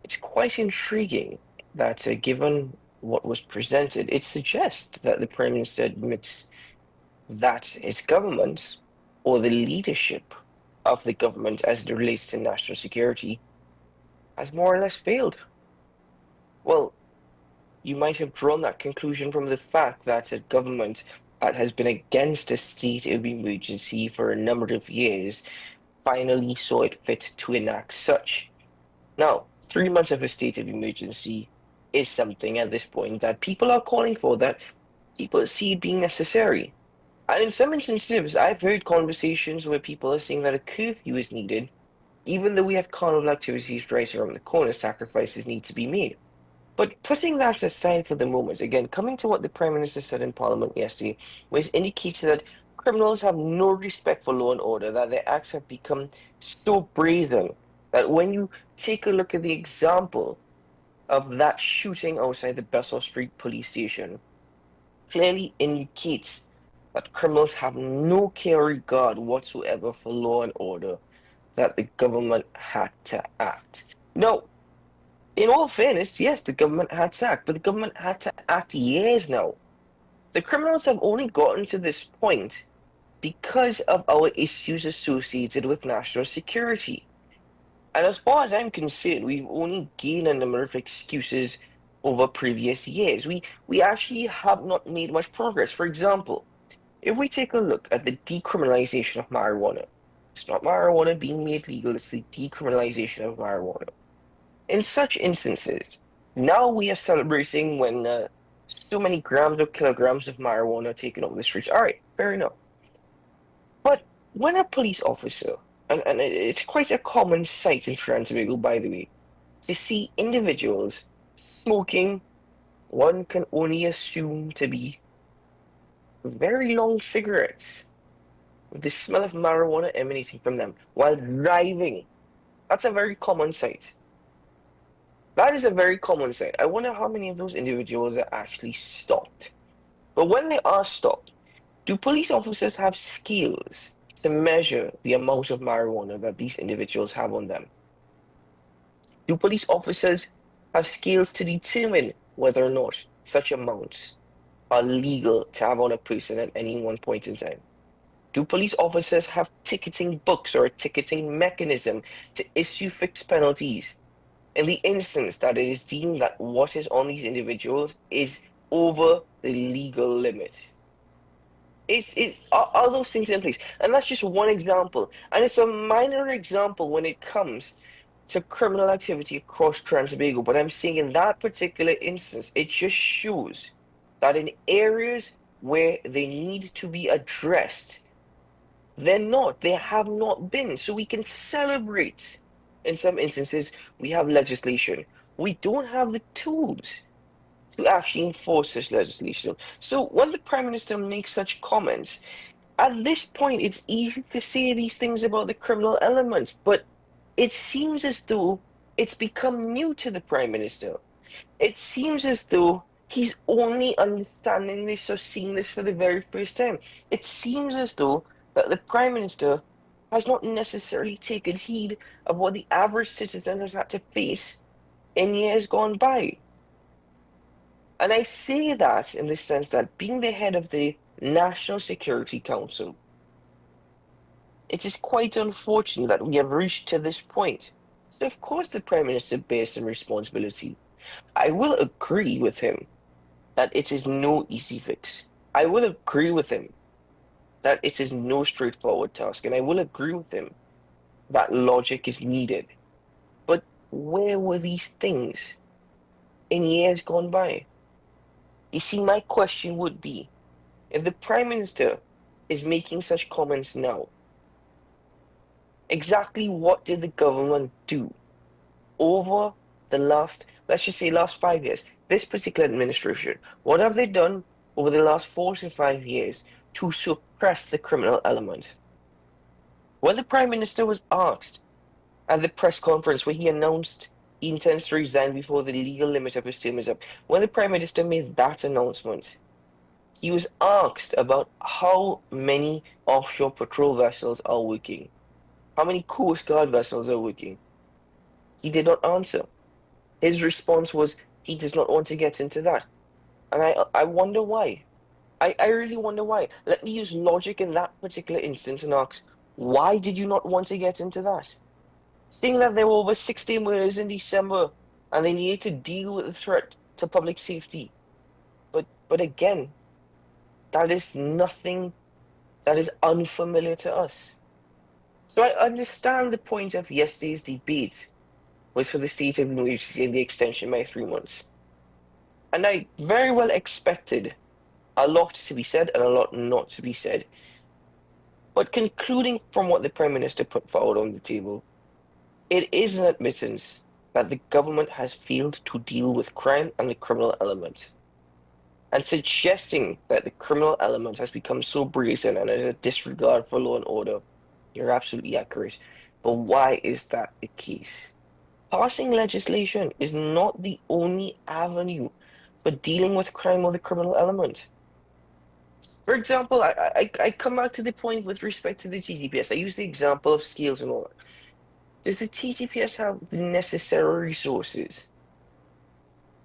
Speaker 10: it's quite intriguing that given what was presented, it suggests that the Prime Minister admits that his government or the leadership of the government as it relates to national security has more or less failed. Well, you might have drawn that conclusion from the fact that a government that has been against a state of emergency for a number of years finally saw it fit to enact such. Now, 3 months of a state of emergency is something at this point that people are calling for, that people see being necessary. And in some instances, I've heard conversations where people are saying that a curfew is needed, even though we have carnival activities right around the corner, sacrifices need to be made. But putting that aside for the moment, again, coming to what the Prime Minister said in Parliament yesterday, which indicates that criminals have no respect for law and order, that their acts have become so brazen that when you take a look at the example of that shooting outside the Besseau Street police station, clearly indicates that criminals have no care or regard whatsoever for law and order, that the government had to act. Now, in all fairness, yes, the government had to act, but the government had to act years now. The criminals have only gotten to this point because of our issues associated with national security. And as far as I'm concerned, we've only gained a number of excuses over previous years. We actually have not made much progress. For example, if we take a look at the decriminalization of marijuana, it's not marijuana being made legal, it's the decriminalization of marijuana. In such instances, now we are celebrating when so many grams or kilograms of marijuana are taken off the streets. All right, fair enough. But when a police officer, and it's quite a common sight in Trinidad and Tobago, by the way, to see individuals smoking, one can only assume to be very long cigarettes, with the smell of marijuana emanating from them while driving. That's a very common sight. That is a very common sight. I wonder how many of those individuals are actually stopped. But when they are stopped, do police officers have skills to measure the amount of marijuana that these individuals have on them? Do police officers have skills to determine whether or not such amounts are legal to have on a person at any one point in time? Do police officers have ticketing books or a ticketing mechanism to issue fixed penalties in the instance that it is deemed that what is on these individuals is over the legal limit? Are those things in place? And that's just one example. And it's a minor example when it comes to criminal activity across Trinidad and Tobago. But I'm saying in that particular instance, it just shows that in areas where they need to be addressed, they have not been. So we can celebrate. In some instances, we have legislation. We don't have the tools to actually enforce this legislation. So when the Prime Minister makes such comments, at this point, it's easy to say these things about the criminal elements, but it seems as though it's become new to the Prime Minister. It seems as though he's only understanding this or seeing this for the very first time. It seems as though that the Prime Minister has not necessarily taken heed of what the average citizen has had to face in years gone by. And I say that in the sense that being the head of the National Security Council, it is quite unfortunate that we have reached to this point. So of course the Prime Minister bears some responsibility. I will agree with him that it is no easy fix. I will agree with him that it is no straightforward task, and I will agree with him that logic is needed. But where were these things in years gone by? You see, my question would be, if the Prime Minister is making such comments now, exactly what did the government do over the last, let's just say last 5 years, this particular administration? What have they done over the last 4 to 5 years to suppress the criminal element? When the Prime Minister was asked at the press conference where he announced he intends to resign before the legal limit of his term is up, when the Prime Minister made that announcement, he was asked about how many offshore patrol vessels are working, how many Coast Guard vessels are working. He did not answer. His response was he does not want to get into that. And I wonder why. I really wonder why. Let me use logic in that particular instance and ask, why did you not want to get into that? Seeing that there were over 60 murders in December and they needed to deal with the threat to public safety. But again, that is nothing that is unfamiliar to us. So I understand the point of yesterday's debate was for the state of emergency and the extension by 3 months. And I very well expected a lot to be said and a lot not to be said. But concluding from what the Prime Minister put forward on the table, it is an admittance that the government has failed to deal with crime and the criminal element. And suggesting that the criminal element has become so brazen and is a disregard for law and order, you're absolutely accurate. But why is that the case? Passing legislation is not the only avenue for dealing with crime or the criminal element. For example, I come back to the point with respect to the TTPS. I use the example of scales and all that. Does the TTPS have the necessary resources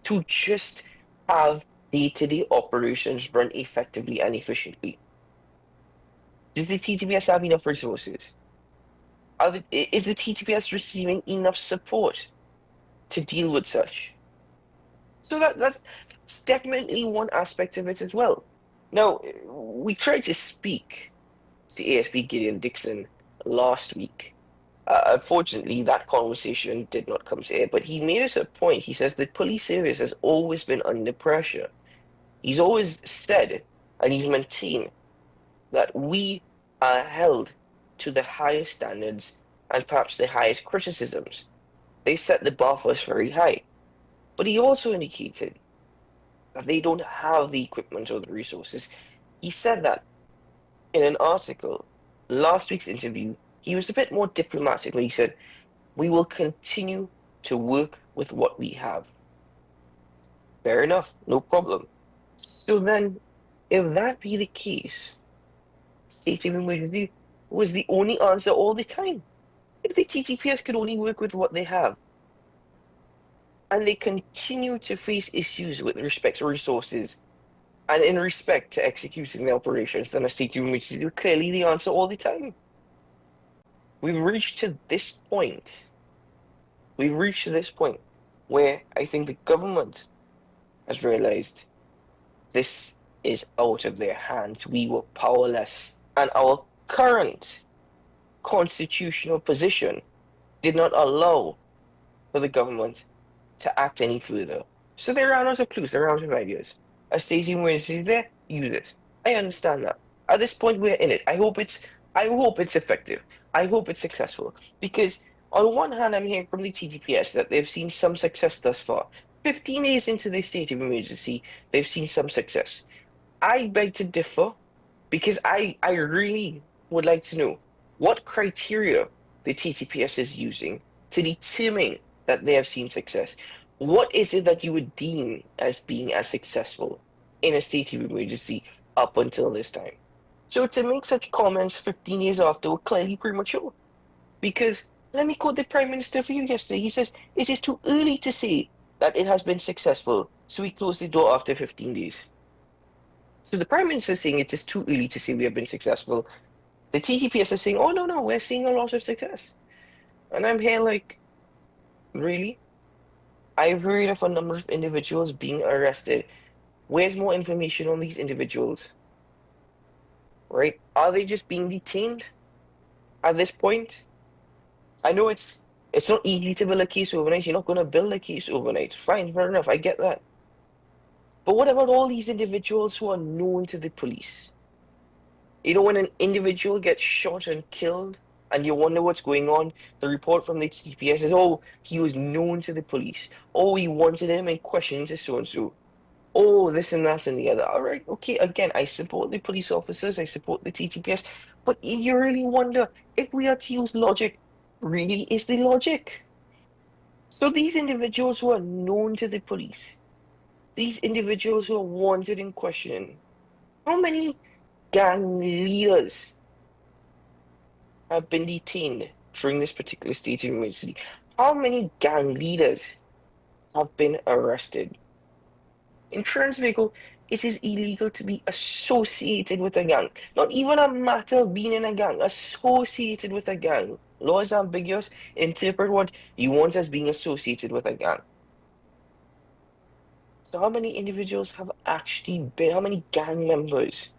Speaker 10: to just have day-to-day operations run effectively and efficiently? Does the TTPS have enough resources? Is the TTPS receiving enough support to deal with such? So that's definitely one aspect of it as well. Now, we tried to speak to ASP Gideon Dixon last week. Unfortunately, that conversation did not come to air, but he made us a point. He says the police service has always been under pressure. He's always said, and he's maintained, that we are held to the highest standards and perhaps the highest criticisms. They set the bar for us very high. But he also indicated that they don't have the equipment or the resources. He said that in an article, last week's interview, he was a bit more diplomatic when he said, we will continue to work with what we have. Fair enough, no problem. So then, if that be the case, state of emergency was the only answer all the time. If the TTPS could only work with what they have, and they continue to face issues with respect to resources and in respect to executing the operations, then a state of emergency was clearly the answer all the time. We've reached to this point. We've reached to this point where I think the government has realized this is out of their hands. We were powerless. And our current constitutional position did not allow for the government to act any further. So they ran out of clues, they ran out of ideas. A state of emergency is there, use it. I understand that. At this point, we're in it. I hope it's effective. I hope it's successful. Because on one hand, I'm hearing from the TTPS that they've seen some success thus far. 15 days into the state of emergency, they've seen some success. I beg to differ because I really would like to know what criteria the TTPS is using to determine that they have seen success. What is it that you would deem as being as successful in a state of emergency up until this time? So to make such comments 15 years after were clearly premature. Because, let me quote the Prime Minister for you yesterday. He says, it is too early to say that it has been successful, so we close the door after 15 days. So the Prime Minister is saying it is too early to say we have been successful. The TTPS is saying, oh, no, we're seeing a lot of success. And I'm here like, really? I've heard of a number of individuals being arrested. Where's more information on these individuals? Right? Are they just being detained at this point? I know it's not easy to build a case overnight. You're not going to build a case overnight. Fine, fair enough. I get that. But what about all these individuals who are known to the police? You know, when an individual gets shot and killed and you wonder what's going on, the report from the TPS is, oh, he was known to the police. Oh, we wanted him in question to so-and-so. oh, this and that and the other. All right, okay, again, I support the police officers, I support the TTPS, but you really wonder if we are to use logic, really is the logic? So these individuals who are known to the police, these individuals who are wanted in questioning, how many gang leaders have been detained during this particular state of emergency? How many gang leaders have been arrested? In Trinidad, it is illegal to be associated with a gang. Not even a matter of being in a gang, associated with a gang. Law is ambiguous. Interpret what you want as being associated with a gang. So how many individuals have actually been, how many gang members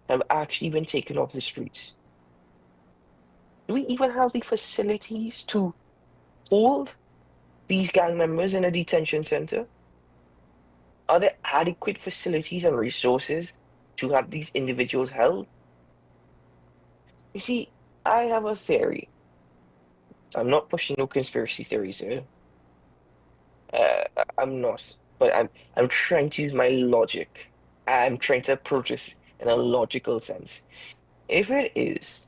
Speaker 10: have actually been taken off the streets? Do we even have the facilities to hold these gang members in a detention center? Are there adequate facilities and resources to have these individuals held? You see, I have a theory. I'm not pushing no conspiracy theories here. I'm not, but I'm trying to use my logic. I'm trying to approach this in a logical sense. If it is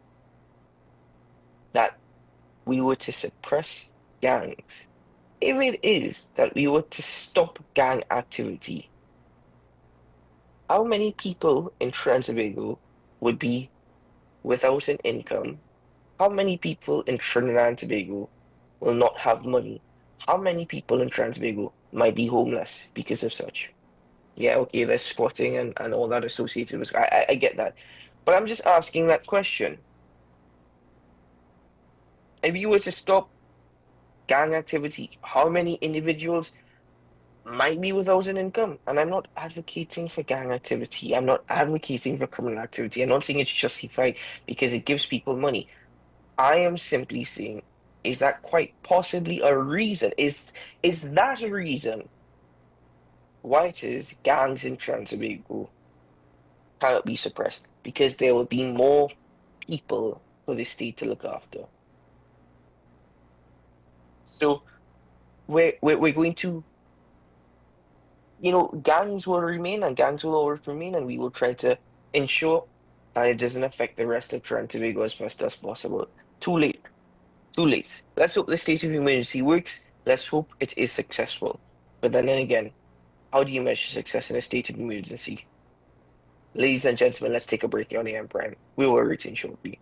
Speaker 10: that we were to suppress gangs, if it is that we were to stop gang activity, how many people in Trinidad would be without an income? How many people in Trinidad and Tobago will not have money? How many people in Trinidad and Tobago might be homeless because of such? Yeah, okay, there's squatting and all that associated with. I get that, but I'm just asking that question. If you were to stop gang activity, how many individuals might be without an income? And I'm not advocating for gang activity. I'm not advocating for criminal activity. I'm not saying it's justified because it gives people money. I am simply saying, is that quite possibly a reason? Is that a reason why it is gangs in Trinidad cannot be suppressed? Because there will be more people for the state to look after. So we're going to, gangs will remain and gangs will always remain, and we will try to ensure that it doesn't affect the rest of Trinidad as best as possible. Too late. Too late. Let's hope the state of emergency works. Let's hope it is successful. But then again, how do you measure success in a state of emergency? Ladies and gentlemen, let's take a break on AM Prime. We will return shortly.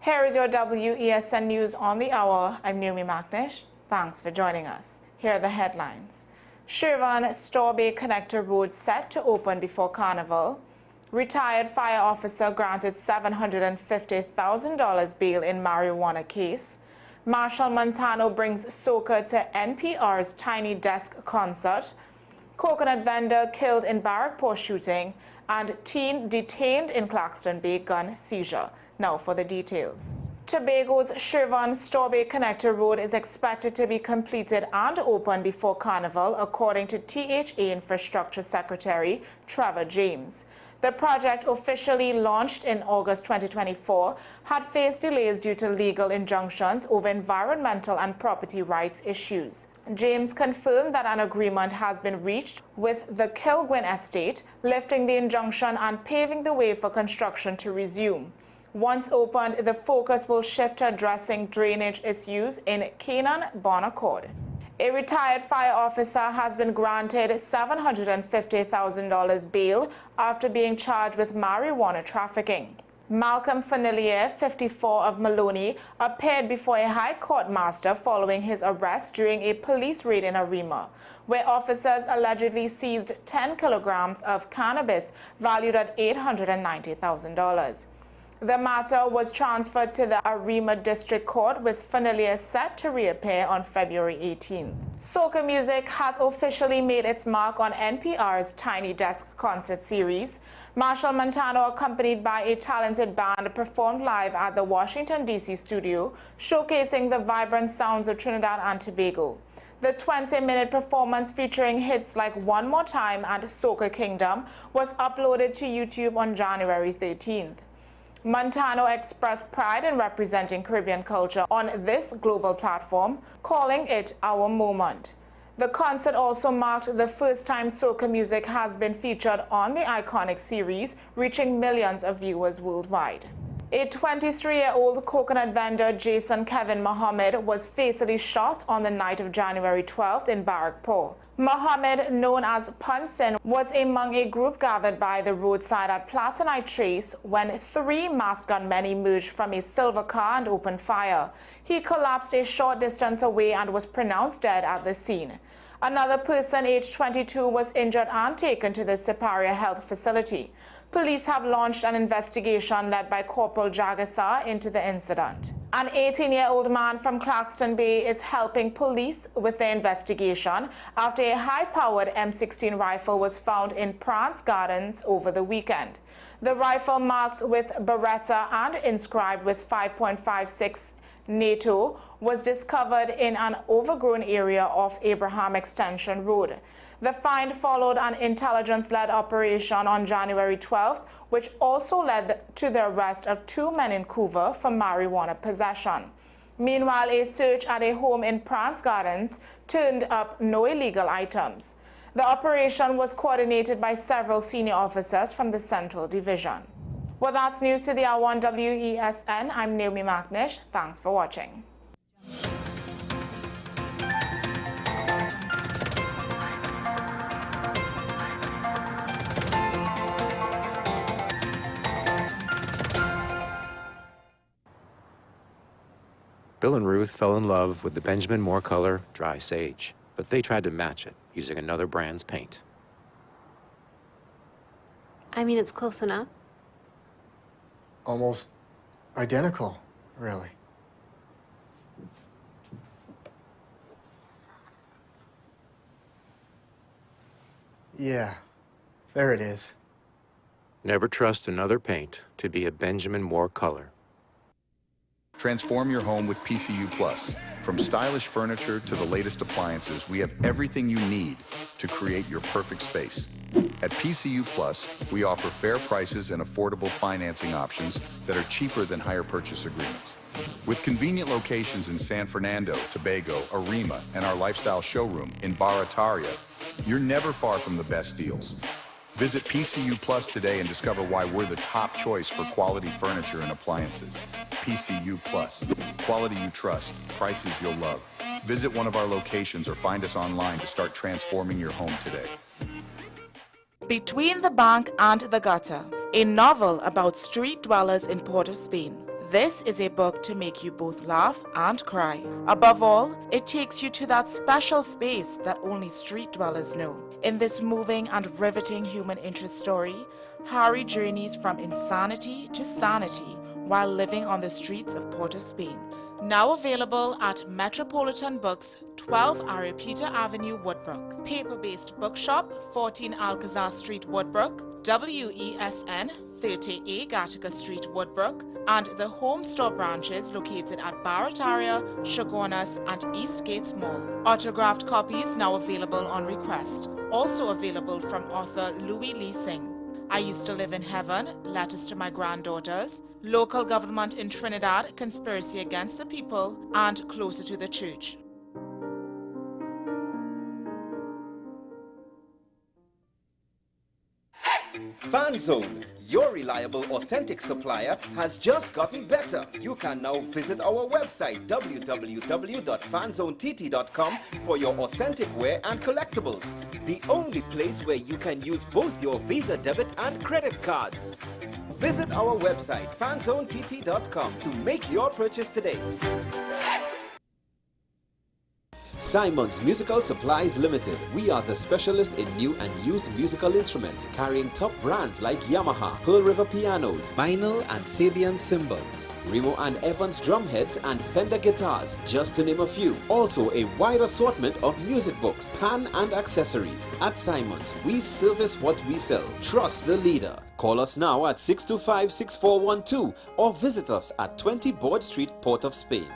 Speaker 3: Here is your WESN News on the Hour. I'm Naomi McNish. Thanks for joining us. Here are the headlines. Shirvan Store Bay Connector Road set to open before Carnival. Retired fire officer granted $750,000 bail in marijuana case. Marshall Montano brings soca to NPR's Tiny Desk concert. Coconut vendor killed in Barrackpore shooting. And teen detained in Claxton Bay gun seizure. Now for the details. Tobago's Shirvan Store Bay Connector Road is expected to be completed and open before Carnival, according to THA Infrastructure Secretary Trevor James. The project, officially launched in August 2024, had faced delays due to legal injunctions over environmental and property rights issues. James confirmed that an agreement has been reached with the Kilgwin estate, lifting the injunction and paving the way for construction to resume. Once opened, the focus will shift to addressing drainage issues in Canaan Bon Accord. A retired fire officer has been granted $750,000 bail after being charged with marijuana trafficking. Malcolm Fanillier, 54 of Maloney, appeared before a High Court master following his arrest during a police raid in Arima, where officers allegedly seized 10 kilograms of cannabis valued at $890,000. The matter was transferred to the Arima District Court, with Fanillia set to reappear on February 18th. Soca music has officially made its mark on NPR's Tiny Desk concert series. Marshall Montano, accompanied by a talented band, performed live at the Washington, D.C. studio, showcasing the vibrant sounds of Trinidad and Tobago. The 20-minute performance, featuring hits like One More Time and Soca Kingdom, was uploaded to YouTube on January 13th. Montano expressed pride in representing Caribbean culture on this global platform, calling it our moment. The concert also marked the first time soca music has been featured on the iconic series, reaching millions of viewers worldwide. A 23-year-old coconut vendor, Jason Kevin Muhammad, was fatally shot on the night of January 12th in Barrackpore. Muhammad, known as Punsin, was among a group gathered by the roadside at Platonite Trace when 3 masked gunmen emerged from a silver car and opened fire. He collapsed a short distance away and was pronounced dead at the scene. Another person, aged 22, was injured and taken to the Siparia Health Facility. Police have launched an investigation led by Corporal Jagasar into the incident. An 18-year-old man from Claxton Bay is helping police with the investigation after a high-powered M16 rifle was found in Prance Gardens over the weekend. The rifle, marked with Beretta and inscribed with 5.56 NATO, was discovered in an overgrown area of Abraham Extension Road. The find followed an intelligence-led operation on January 12th, which also led to the arrest of 2 men in Couva for marijuana possession. Meanwhile, a search at a home in Prance Gardens turned up no illegal items. The operation was coordinated by several senior officers from the Central Division. Well, that's news to the hour on WESN. I'm Naomi McNish. Thanks for watching.
Speaker 18: Bill and Ruth fell in love with the Benjamin Moore color Dry Sage, but they tried to match it using another brand's paint.
Speaker 19: I mean, it's close enough.
Speaker 20: Almost identical, really. Yeah, there it is.
Speaker 18: Never trust another paint to be a Benjamin Moore color.
Speaker 12: Transform your home with PCU Plus. From stylish furniture to the latest appliances, we have everything you need to create your perfect space. At PCU Plus, we offer fair prices and affordable financing options that are cheaper than hire purchase agreements. With convenient locations in San Fernando, Tobago, Arima, and our lifestyle showroom in Barataria, you're never far from the best deals. Visit PCU Plus today and discover why we're the top choice for quality furniture and appliances. PCU Plus. Quality you trust, prices you'll love. Visit one of our locations or find us online to start transforming your home today.
Speaker 3: Between the Bank and the Gutter, a novel about street dwellers in Port of Spain. This is a book to make you both laugh and cry. Above all, it takes you to that special space that only street dwellers know. In this moving and riveting human interest story, Harry journeys from insanity to sanity while living on the streets of Port of Spain. Now available at Metropolitan Books, 12 Aripita Avenue, Woodbrook. Paper-based bookshop, 14 Alcazar Street, Woodbrook. WESN, 30A Gattaca Street, Woodbrook. And the home store branches located at Barataria, Shogunas, and East Gates Mall. Autographed copies now available on request. Also available from author Louis Lee Singh. I Used to Live in Heaven, Letters to My Granddaughters, Local Government in Trinidad, Conspiracy Against the People, and Closer to the Church.
Speaker 21: FanZone, your reliable, authentic supplier, has just gotten better. You can now visit our website www.fanzonett.com for your authentic wear and collectibles. The only place where you can use both your Visa debit and credit cards. Visit our website fanzonett.com to make your purchase today.
Speaker 15: Simon's Musical Supplies Limited. We are the specialist in new and used musical instruments, carrying top brands like Yamaha, Pearl River pianos, Meinl and Sabian cymbals, Remo and Evans drumheads and Fender guitars, just to name a few. Also a wide assortment of music books, pan and accessories. At Simon's, we service what we sell. Trust the leader. Call us now at 625-6412 or visit us at 20 Board Street, Port of Spain.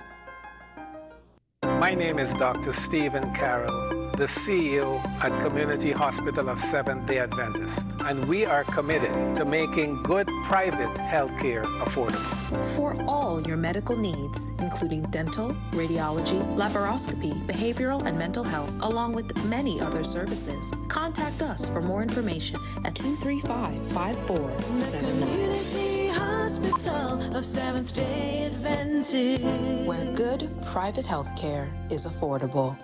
Speaker 2: My name is Dr. Stephen Carroll, the CEO at Community Hospital of Seventh-day Adventist, and we are committed to making good private health care affordable.
Speaker 13: For all your medical needs, including dental, radiology, laparoscopy, behavioral and mental health, along with many other services, contact us for more information at 235-5479.
Speaker 14: Community Hospital of Seventh-day Adventist,
Speaker 13: where good private health care is affordable.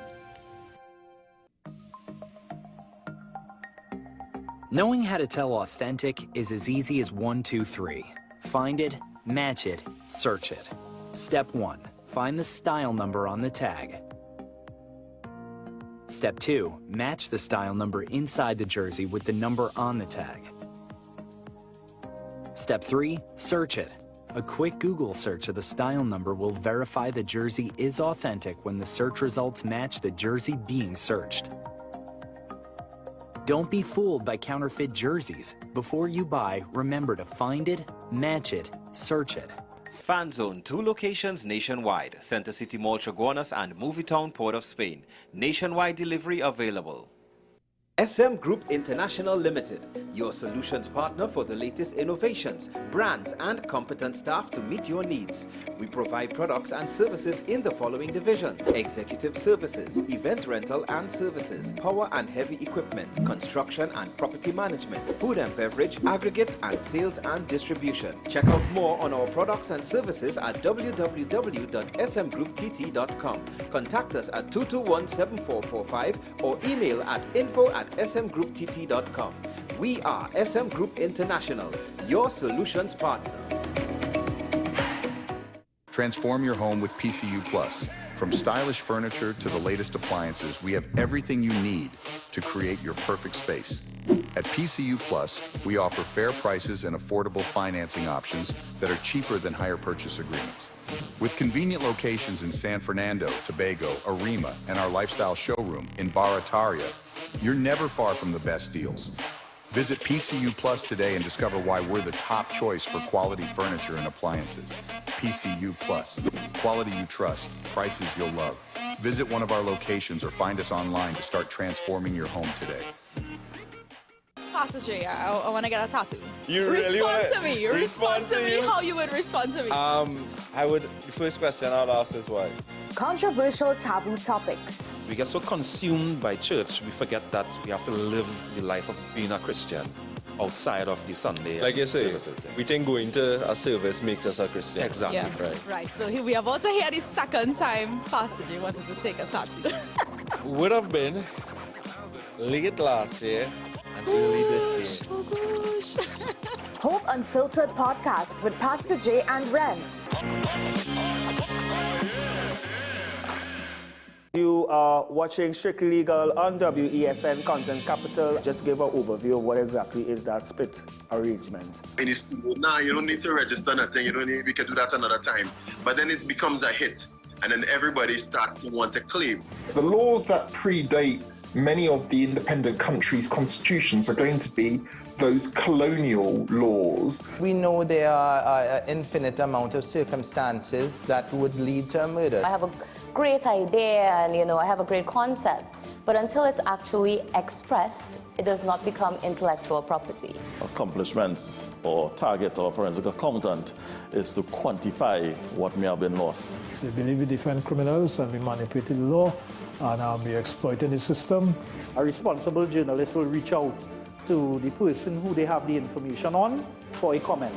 Speaker 9: Knowing how to tell authentic is as easy as 1, 2, 3. Find it, match it, search it. Step 1. Find the style number on the tag. Step 2. Match the style number inside the jersey with the number on the tag. Step 3. Search it. A quick Google search of the style number will verify the jersey is authentic when the search results match the jersey being searched. Don't be fooled by counterfeit jerseys. Before you buy, remember to find it, match it, search it.
Speaker 21: Fan Zone, 2 locations nationwide. Center City Mall, Chaguanas and Movietown, Port of Spain. Nationwide delivery available. SM Group International Limited, your solutions partner for the latest innovations, brands and competent staff to meet your needs. We provide products and services in the following divisions: executive services, event rental and services, power and heavy equipment, construction and property management, food and beverage, aggregate and sales and distribution. Check out more on our products and services at www.smgrouptt.com. Contact us at 221-7445 or email at info@smgrouptt.com. We are SM Group International, your solutions partner.
Speaker 12: Transform your home with PCU Plus. From stylish furniture to the latest appliances, we have everything you need to create your perfect space. At PCU Plus, we offer fair prices and affordable financing options that are cheaper than hire purchase agreements. With convenient locations in San Fernando, Tobago, Arima, and our lifestyle showroom in Barataria, you're never far from the best deals. Visit PCU Plus today and discover why we're the top choice for quality furniture and appliances. PCU Plus, quality you trust, prices you'll love. Visit one of our locations or find us online to start transforming your home today.
Speaker 22: Pastor J, I want to get a tattoo.
Speaker 23: You really
Speaker 22: respond to me. Respond to me how you would respond to me.
Speaker 23: The first question I'll ask is why?
Speaker 24: Controversial taboo topics.
Speaker 23: We get so consumed by church, we forget that we have to live the life of being a Christian outside of the Sunday. Like you say, services. we think going to a service makes us a Christian. Exactly,
Speaker 22: Yeah.
Speaker 23: right.
Speaker 22: So we are about to hear the second time Pastor J wanted to take a tattoo.
Speaker 23: Would have been late last year and early this year.
Speaker 22: Oh gosh.
Speaker 24: Hope Unfiltered podcast with Pastor J and Ren.
Speaker 25: You are watching Strictly Legal on WESN Content Capital. Just give an overview of what exactly is that split arrangement.
Speaker 26: In the studio, now you don't need to register nothing. You don't need. We can do that another time. But then it becomes a hit, and then everybody starts to want to claim.
Speaker 27: The laws that predate many of the independent countries' constitutions are going to be those colonial laws.
Speaker 28: We know there are an infinite amount of circumstances that would lead to a murder.
Speaker 29: I have a great idea and I have a great concept, but until it's actually expressed, it does not become intellectual property.
Speaker 23: Accomplishments or targets of a forensic accountant is to quantify what may have been lost.
Speaker 30: They believe in different criminals and we manipulated the law and we exploited the system.
Speaker 25: A responsible journalist will reach out to the person who they have the information on for a comment.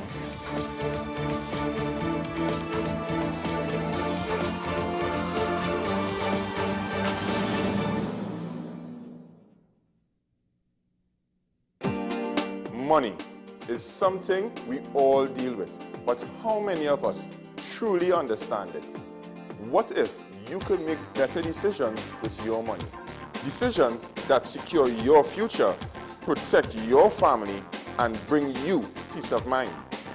Speaker 4: Money is something we all deal with, but how many of us truly understand it? What if
Speaker 1: you can make better decisions with your money. Decisions that secure your future, protect your family, and bring you peace of mind.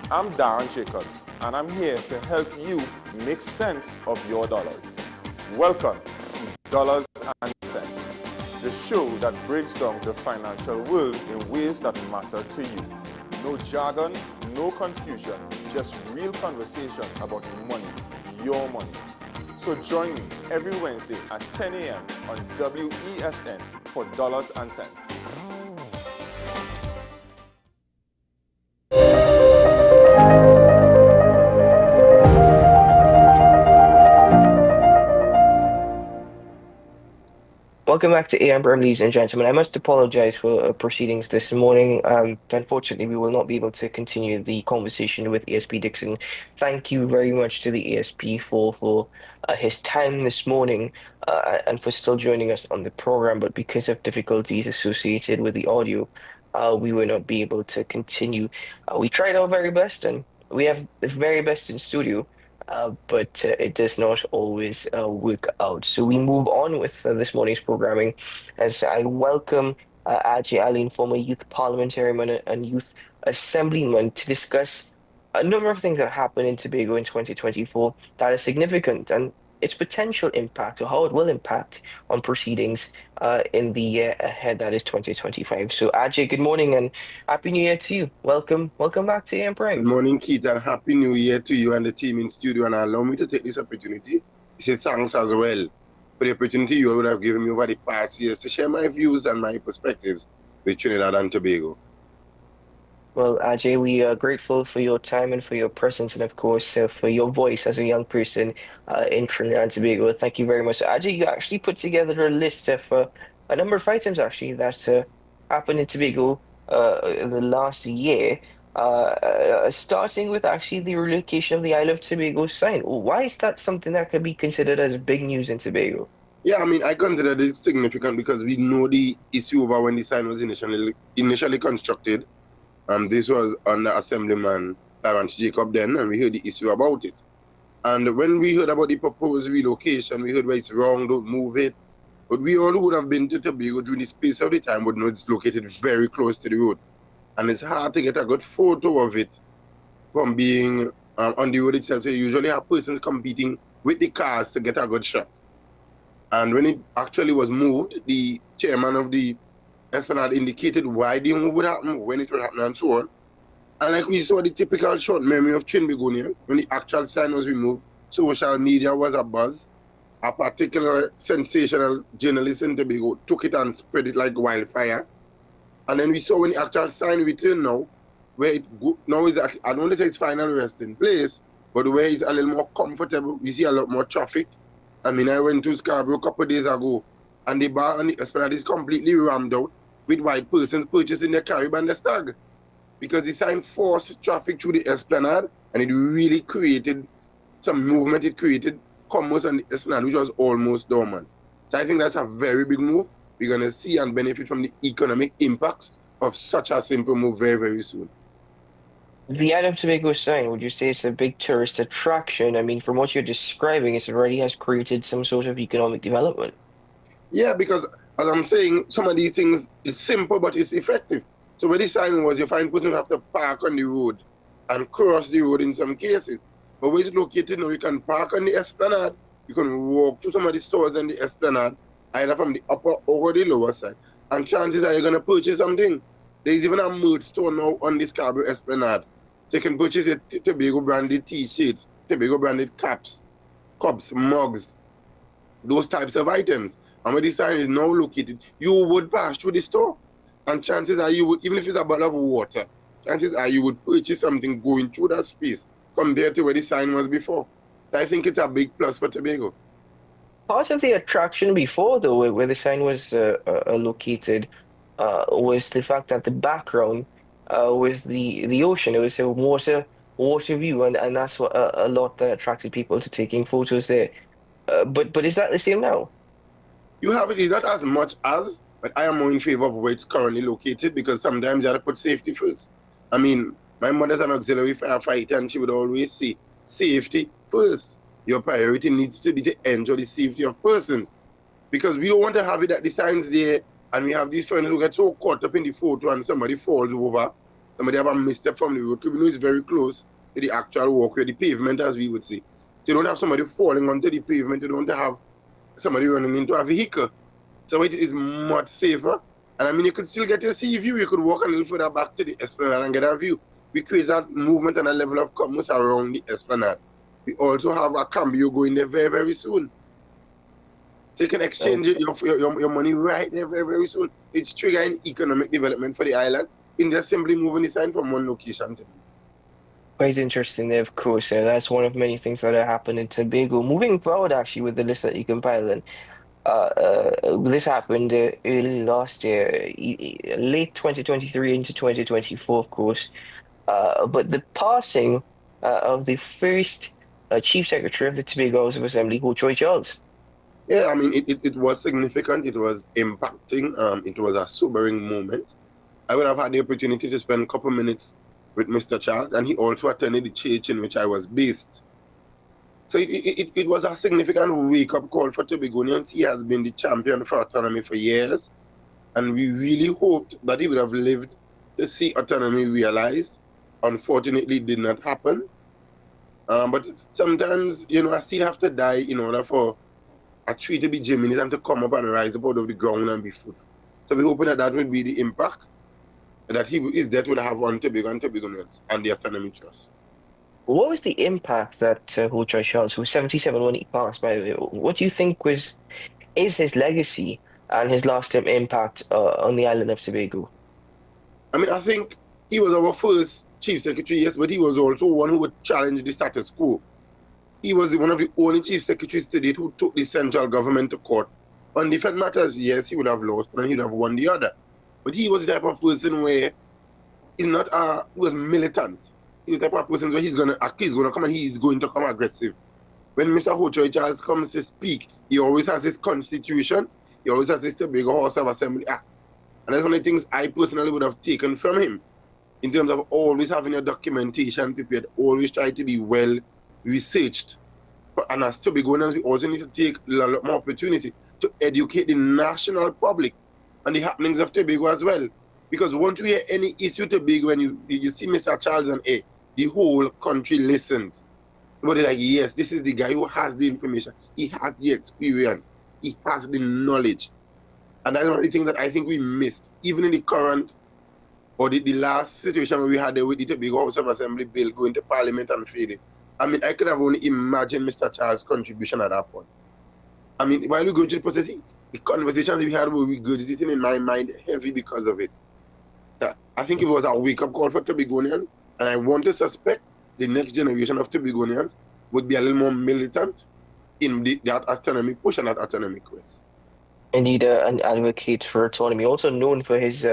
Speaker 1: I'm Darren Jacobs, and I'm here to help you make sense of your dollars. Welcome to Dollars and Cents, the show that breaks down the financial world in ways that matter to you. No jargon, no confusion, just real conversations about money, your money. So join me every Wednesday at 10 a.m. on WESN for Dollars and Cents.
Speaker 5: Welcome back to Amplia, ladies and gentlemen. I must apologize for proceedings this morning. Unfortunately, we will not be able to continue the conversation with ASP Dixon. Thank you very much to the ASP for his time this morning and for still joining us on the program. But because of difficulties associated with the audio, we will not be able to continue. We tried our very best, and we have the very best in studio. But it does not always work out. So we move on with this morning's programming as I welcome Ajay Aline, former youth parliamentarian and youth assemblyman, to discuss a number of things that happened in Tobago in 2024 that are significant and its potential impact or how it will impact on proceedings in the year ahead, that is 2025. So Ajay, good morning and Happy New Year to you. Welcome back to AM Prime.
Speaker 6: Good morning, Keith, and Happy New Year to you and the team in studio. And allow me to take this opportunity to say thanks as well for the opportunity you would have given me over the past years to share my views and my perspectives with Trinidad and Tobago.
Speaker 5: Well, Ajay, we are grateful for your time and for your presence, and of course, for your voice as a young person in Trinidad and Tobago. Thank you very much. Ajay, you actually put together a list of a number of items actually that happened in Tobago in the last year, starting with actually the relocation of the Isle of Tobago sign. Why is that something that could be considered as big news in Tobago?
Speaker 6: Yeah, I mean, I consider this significant because we know the issue over when the sign was initially constructed. This was under Assemblyman Terence Jacob then, and we heard the issue about it. And when we heard about the proposed relocation, we heard, well, it's wrong, don't move it. But we all who would have been to Tobago during the space of the time would know it's located very close to the road. And it's hard to get a good photo of it from being on the road itself. So you usually have persons competing with the cars to get a good shot. And when it actually was moved, the chairman of the Esplanade indicated why the move would happen, when it would happen, and so on. And like we saw the typical short memory of Trinbagonians, when the actual sign was removed, social media was a buzz. A particular sensational journalist in Tobago took it and spread it like wildfire. And then we saw when the actual sign returned now, where it now is, I don't want to say it's final resting place, but where it's a little more comfortable, we see a lot more traffic. I mean, I went to Scarborough a couple of days ago, and the bar on the Esplanade is completely rammed out with white persons purchasing their Carib and the Stag. Because the sign forced traffic through the Esplanade, and it really created some movement. It created commerce on the Esplanade, which was almost dormant. So I think that's a very big move. We're going to see and benefit from the economic impacts of such a simple move very, very soon.
Speaker 5: The Isle of Tobago sign, would you say it's a big tourist attraction? I mean, from what you're describing, it already has created some sort of economic development.
Speaker 6: Yeah, because as I'm saying, some of these things, it's simple, but it's effective. So where the sign was, you find people have to park on the road and cross the road in some cases. But where it's located now, you can park on the Esplanade, you can walk through some of the stores on the Esplanade, either from the upper or the lower side. And chances are you're going to purchase something. There's even a merch store now on the Scarborough Esplanade. So you can purchase a Tobago branded t-shirts, Tobago branded caps, cups, mugs, those types of items. And where the sign is now located, you would pass through the store. And chances are you would, even if it's a bottle of water, chances are you would purchase something going through that space compared to where the sign was before. I think it's a big plus for Tobago.
Speaker 5: Part of the attraction before, though, where the sign was located, was the fact that the background was the ocean. It was a water view, and that's what a lot that attracted people to taking photos there. But is that the same now?
Speaker 6: You have it, not as much as, but I am more in favor of where it's currently located because sometimes you have to put safety first. I mean, my mother's an auxiliary firefighter and she would always say, safety first. your priority needs to be to ensure the safety of persons. Because we don't want to have it that the signs there and we have these friends who get so caught up in the photo and somebody falls over, somebody have a misstep from the road, because we know it's very close to the actual walkway, the pavement as we would say. So you don't have somebody falling onto the pavement, you don't want to have somebody running into a vehicle. So it is much safer. And I mean, you could still get a sea view, you could walk a little further back to the Esplanade and get a view. We create that movement and a level of commerce around the Esplanade. We also have a Cambio going there very, very soon. So you can exchange your money right there very, very soon. It's triggering economic development for the island in just simply moving the sign from one location to the
Speaker 5: Quite interesting there, of course. That's one of many things that have happened in Tobago. Moving forward, actually, with the list that you compiled, and this happened early last year, late 2023 into 2024, of course. But the passing of the first Chief Secretary of the Tobago House of Assembly, Ho Choi Charles.
Speaker 6: Yeah, I mean, it was significant. It was impacting. It was a sobering moment. I would have had the opportunity to spend a couple minutes with Mr. Charles, and he also attended the church in which I was based. So it was a significant wake-up call for Tobagonians. He has been the champion for autonomy for years, and we really hoped that he would have lived to see autonomy realized. Unfortunately, it did not happen. But sometimes, you know, I still have to die in order for a tree to be germinated and to come up and rise up out of the ground and be fruitful. So we're hoping that that would be the impact that his death will have on Tobago and Tobagonians and the Autonomy Trust.
Speaker 5: What was the impact that Ho Choi Charles, who was 77 when he passed, by the way, what do you think is his legacy and his lasting impact on the island of Tobago?
Speaker 6: I mean, I think he was our first Chief Secretary, yes, but he was also one who would challenge the status quo. He was one of the only Chief Secretaries to date who took the central government to court. On different matters, yes, he would have lost, but he would have won the other. But he was the type of person where he was militant. He was the type of person where he's gonna come and he's going to come aggressive. When Mr. Ho Choi Charles comes to speak, he always has his constitution, he always has his Tobago House of Assembly Act. And that's one of the things I personally would have taken from him, in terms of always having your documentation prepared, always try to be well researched. And as Tobagonians, we also need to take a lot more opportunity to educate the national public on the happenings of Tobago as well. Because once you hear any issue Tobago, when you see Mr. Charles and the whole country listens. Everybody's like, yes, this is the guy who has the information. He has the experience. He has the knowledge. And that's one of the things that I think we missed, even in the current or the last situation where we had with the Tobago House of Assembly bill going to Parliament and failing. I mean, I could have only imagined Mr. Charles' contribution at that point. I mean, while we go through the process, the conversations we had were regurgitating in my mind heavy because of it. I think it was a wake-up call for Tobagonians, and I want to suspect the next generation of Tobagonians would be a little more militant in that autonomy push and that autonomy quest.
Speaker 5: Indeed, an advocate for autonomy, also known for his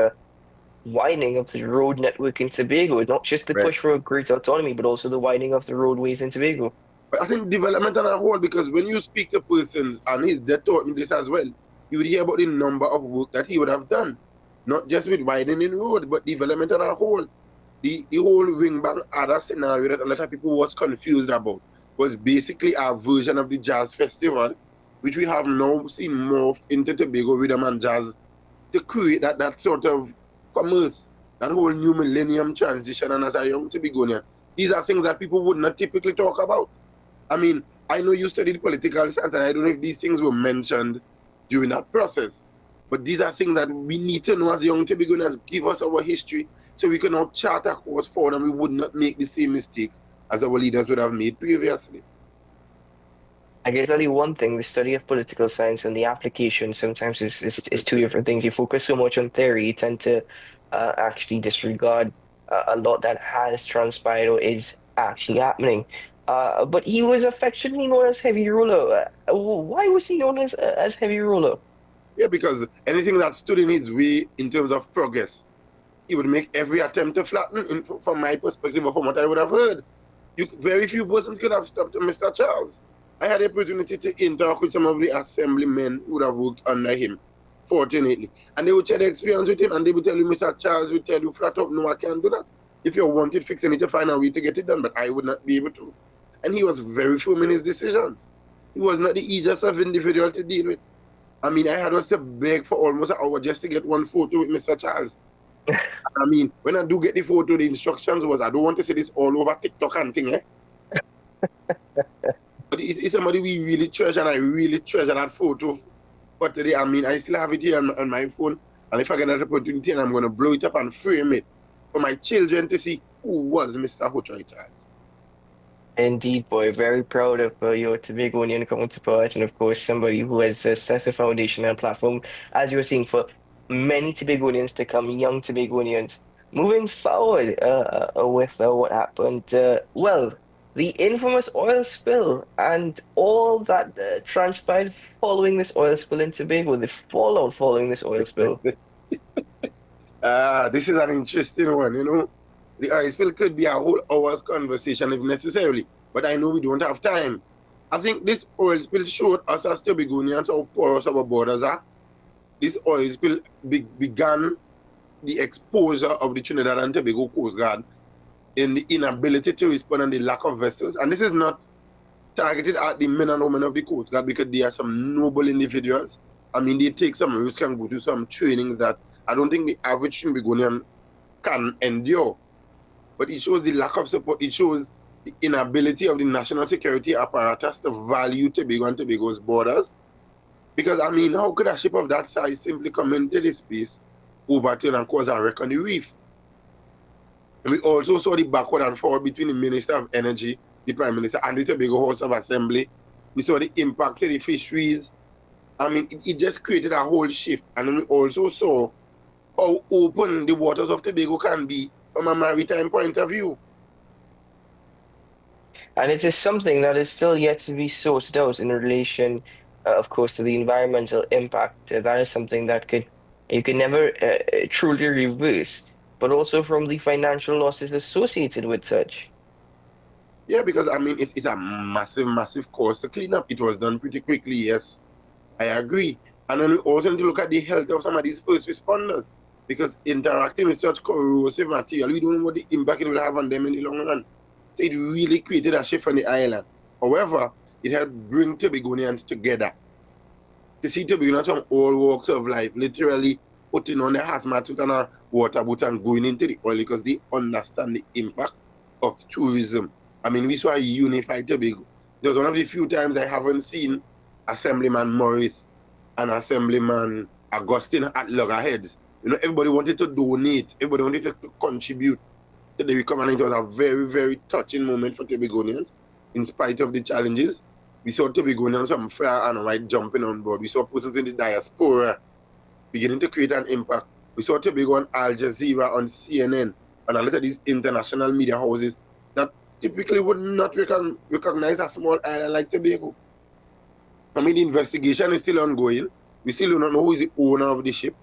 Speaker 5: widening of the road network in Tobago, not just the push for greater autonomy, but also the widening of the roadways in Tobago.
Speaker 6: But I think development on a whole, because when you speak to persons, and his death taught me this as well, you would hear about the number of work that he would have done, not just with widening roads, but development on a whole. The whole Ringbank Ada scenario that a lot of people was confused about was basically a version of the jazz festival, which we have now seen morphed into Tobago Rhythm and Jazz to create that sort of commerce, that whole new millennium transition. And as a young Tobagonian, these are things that people would not typically talk about. I mean, I know you studied political science, and I don't know if these things were mentioned during that process, but these are things that we need to know as young Tobagonians. Give us our history so we can now chart a course forward and we would not make the same mistakes as our leaders would have made previously.
Speaker 5: I guess only one thing, the study of political science and the application sometimes is two different things. You focus so much on theory, you tend to actually disregard a lot that has transpired or is actually happening. But he was affectionately known as Heavy Roller. Why was he known as Heavy Roller?
Speaker 6: Yeah, because anything that stood in his way in terms of progress, he would make every attempt to flatten, from my perspective or from what I would have heard. Very few persons could have stopped Mr. Charles. I had the opportunity to interact with some of the assemblymen who would have worked under him, fortunately. And they would share their experience with him, and they would tell you, Mr. Charles would tell you flat up, no, I can't do that. If you want it fixed, you need to find a way to get it done, but I would not be able to. And he was very firm in his decisions. He was not the easiest of individual to deal with. I mean, I had to beg for almost an hour just to get one photo with Mr. Charles. I mean, when I do get the photo, the instructions was, I don't want to see this all over TikTok and thing, eh? But it's somebody we really treasure, and I really treasure that photo. But today, I mean, I still have it here on my phone, and if I get that opportunity, and I'm going to blow it up and frame it for my children to see who was Mr. Hochoy Charles.
Speaker 5: Indeed, boy, very proud of your Tobagonian counterpart, and of course, somebody who has set a foundation and platform, as you were saying, for many Tobagonians to come, young Tobagonians. Moving forward with what happened, well, the infamous oil spill and all that transpired following this oil spill in Tobago, the fallout following this oil spill.
Speaker 6: This is an interesting one, you know. The oil spill could be a whole hour's conversation if necessary, but I know we don't have time. I think this oil spill showed us as Tobagonians how porous our borders are. This oil spill began the exposure of the Trinidad and Tobago Coast Guard in the inability to respond and the lack of vessels. And this is not targeted at the men and women of the Coast Guard because they are some noble individuals. I mean, they take some risks and go to some trainings that I don't think the average Tobagonian can endure. But it shows the lack of support. It shows the inability of the national security apparatus to value Tobago and Tobago's borders. Because, I mean, how could a ship of that size simply come into this space, overturn and cause a wreck on the reef? And we also saw the backward and forward between the Minister of Energy, the Prime Minister, and the Tobago House of Assembly. We saw the impact of the fisheries. I mean, it just created a whole shift. And then we also saw how open the waters of Tobago can be from a maritime point of view.
Speaker 5: And it is something that is still yet to be sorted out in relation, of course, to the environmental impact. That is something that you can never truly reverse, but also from the financial losses associated with such.
Speaker 6: Yeah, because, I mean, it's a massive, massive cost to clean up. It was done pretty quickly, yes. I agree. And then we also need to look at the health of some of these first responders, because interacting with such corrosive material, we don't know what the impact it will have on them in the long run. So it really created a shift on the island. However, it helped bring Tobagonians together. To see Tobagonians from all walks of life, literally putting on their hazmat suit and a water boot and going into the oil because they understand the impact of tourism. I mean, we saw a unified Tobago. It was one of the few times I haven't seen Assemblyman Morris and Assemblyman Augustine at loggerheads. You know, everybody wanted to donate. Everybody wanted to contribute to the recovery. It was a very, very touching moment for Tobagonians. In spite of the challenges, we saw Tobagonians from far and wide jumping on board. We saw persons in the diaspora beginning to create an impact. We saw Tobago on Al Jazeera, on CNN, and a lot of these international media houses that typically would not recognize a small island like Tobago. I mean, the investigation is still ongoing. We still do not know who is the owner of the ship.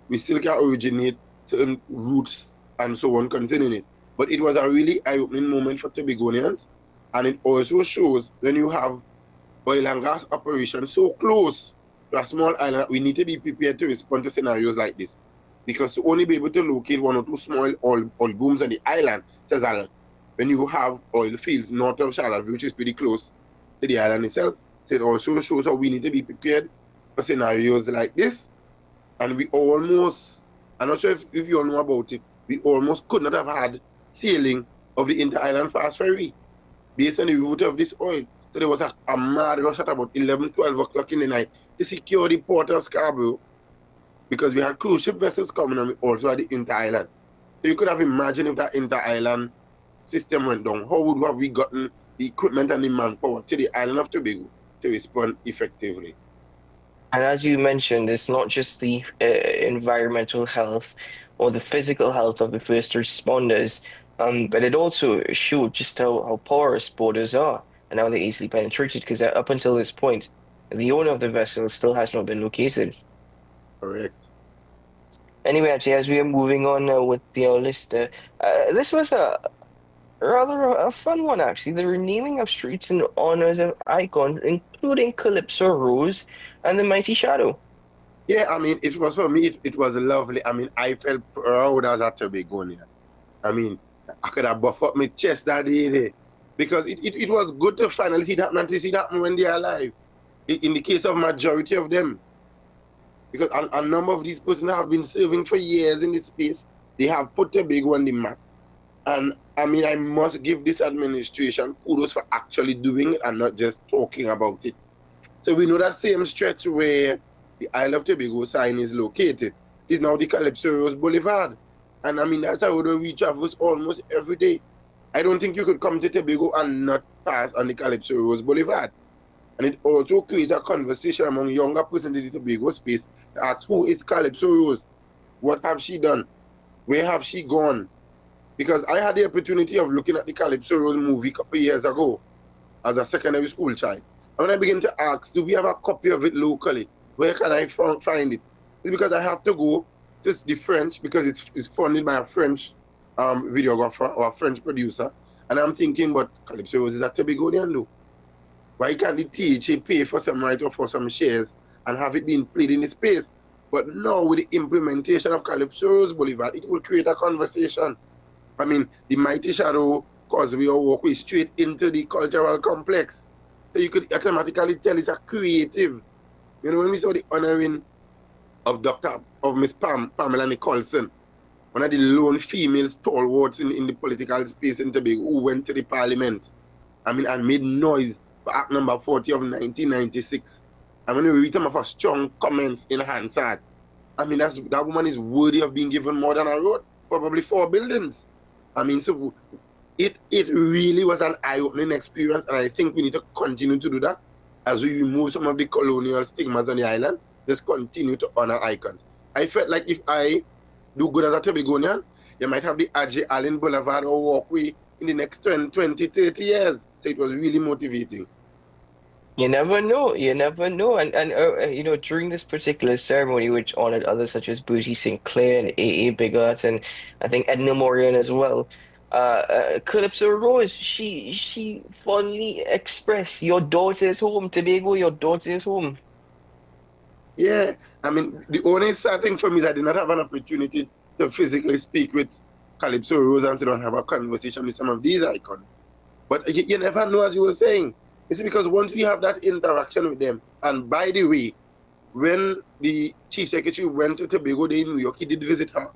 Speaker 6: We still can originate certain routes and so on concerning it. But it was a really eye-opening moment for Tobagonians. And it also shows when you have oil and gas operations so close to a small island, we need to be prepared to respond to scenarios like this. Because to only be able to locate one or two small oil booms on the island, says Alan, when you have oil fields north of Charlotte, which is pretty close to the island itself. So it also shows how we need to be prepared for scenarios like this. And we almost, I'm not sure if you all know about it, we almost could not have had sailing of the inter-island fast ferry based on the route of this oil. So there was a mad rush at about 11, 12 o'clock in the night to secure the port of Scarborough because we had cruise ship vessels coming and we also had the inter-island. So you could have imagined if that inter-island system went down, how would have we gotten the equipment and the manpower to the island of Tobago to respond effectively?
Speaker 5: And as you mentioned, it's not just the environmental health or the physical health of the first responders, but it also showed just how porous borders are and how they're easily penetrated, because up until this point, the owner of the vessel still has not been located.
Speaker 6: Correct.
Speaker 5: Anyway, actually, as we are moving on with the list, this was a rather a fun one, actually. The renaming of streets in honors of icons, including Calypso Rose and the Mighty Shadow.
Speaker 6: Yeah, I mean, it was for me, it was lovely. I mean, I felt proud as a Tobagonian. I mean, I could have buffed up my chest that day. Because it was good to finally see that and to see that when they are alive. In the case of majority of them. Because a number of these persons have been serving for years in this space. They have put Tobago on the map. And I mean, I must give this administration kudos for actually doing it and not just talking about it. So we know that same stretch where the Isle of Tobago sign is located is now the Calypso Rose Boulevard. And I mean, that's a road we traverse almost every day. I don't think you could come to Tobago and not pass on the Calypso Rose Boulevard. And it also creates a conversation among younger persons in the Tobago space to ask, who is Calypso Rose? What have she done? Where have she gone? Because I had the opportunity of looking at the Calypso Rose movie a couple of years ago as a secondary school child. And when I began to ask, do we have a copy of it locally? Where can I find it? It's because I have to go to the French, because it's funded by a French videographer or a French producer. And I'm thinking, but Calypso Rose is a Tobagonian though. Why can't the THA pay for some rights or for some shares and have it being played in the space? But now with the implementation of Calypso Rose Boulevard, it will create a conversation. I mean, the Mighty Shadow Causeway or walkway straight into the cultural complex. So you could automatically tell it's a creative. You know, when we saw the honoring of Miss Pamela Nicholson, one of the lone female stalwarts in the political space in Tobago, who went to the parliament, I mean, and made noise for Act number 40 of 1996. And when you read some of her strong comments in Hansard, I mean, that woman is worthy of being given more than a road, probably 4 buildings. I mean, so it really was an eye-opening experience, and I think we need to continue to do that as we remove some of the colonial stigmas on the island. Just continue to honor icons. I felt like if I do good as a Tobagonian, you might have the Ajay Allen Boulevard or walkway in the next 20, 30 years. So it was really motivating.
Speaker 5: You never know. You never know. And you know, during this particular ceremony, which honored others such as Booty Sinclair and A.A. Bigot and I think Edna Moran as well, Calypso Rose, she fondly expressed, "Your daughter is home, Tobago. Your daughter is home."
Speaker 6: Yeah, I mean, the only sad thing for me is I did not have an opportunity to physically speak with Calypso Rose and sit down and have a conversation with some of these icons. But you never know, as you were saying. It's because once we have that interaction with them, and by the way, when the Chief Secretary went to Tobago Day in New York, he did visit her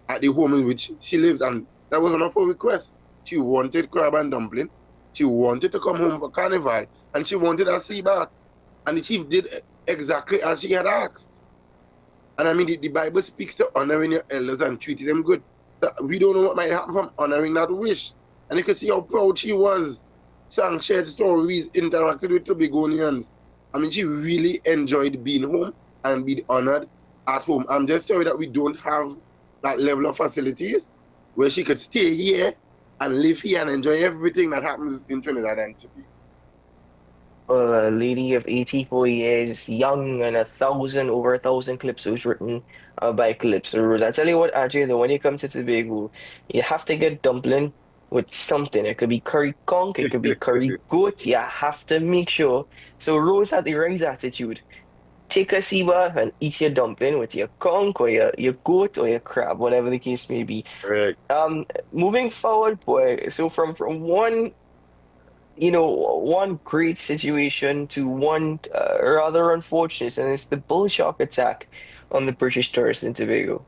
Speaker 6: at the home in which she lives, and that was one of her requests. She wanted crab and dumpling, she wanted to come home for Carnival, and she wanted a sea bath. And the Chief did exactly as she had asked. And I mean, the Bible speaks to honoring your elders and treating them good. We don't know what might happen from honoring that wish. And you can see how proud she was. Sang, shared stories, interacted with Tobagonians. I mean, she really enjoyed being home and being honored at home. I'm just sorry that we don't have that level of facilities where she could stay here and live here and enjoy everything that happens in Trinidad and Tobago.
Speaker 5: Well, a lady of 84 years, young, and over 1,000 calypsos written by Calypso Rose. I tell you what, Ajay, though, when you come to Tobago, you have to get dumpling with something. It could be curry conch, it could be curry goat. You have to make sure. So Rose had the right attitude. Take a sea bath and eat your dumpling with your conch or your goat or your crab, whatever the case may be.
Speaker 6: Right.
Speaker 5: Moving forward, boy. So from one, you know, one great situation to one rather unfortunate, and it's the bull shark attack on the British tourists in Tobago.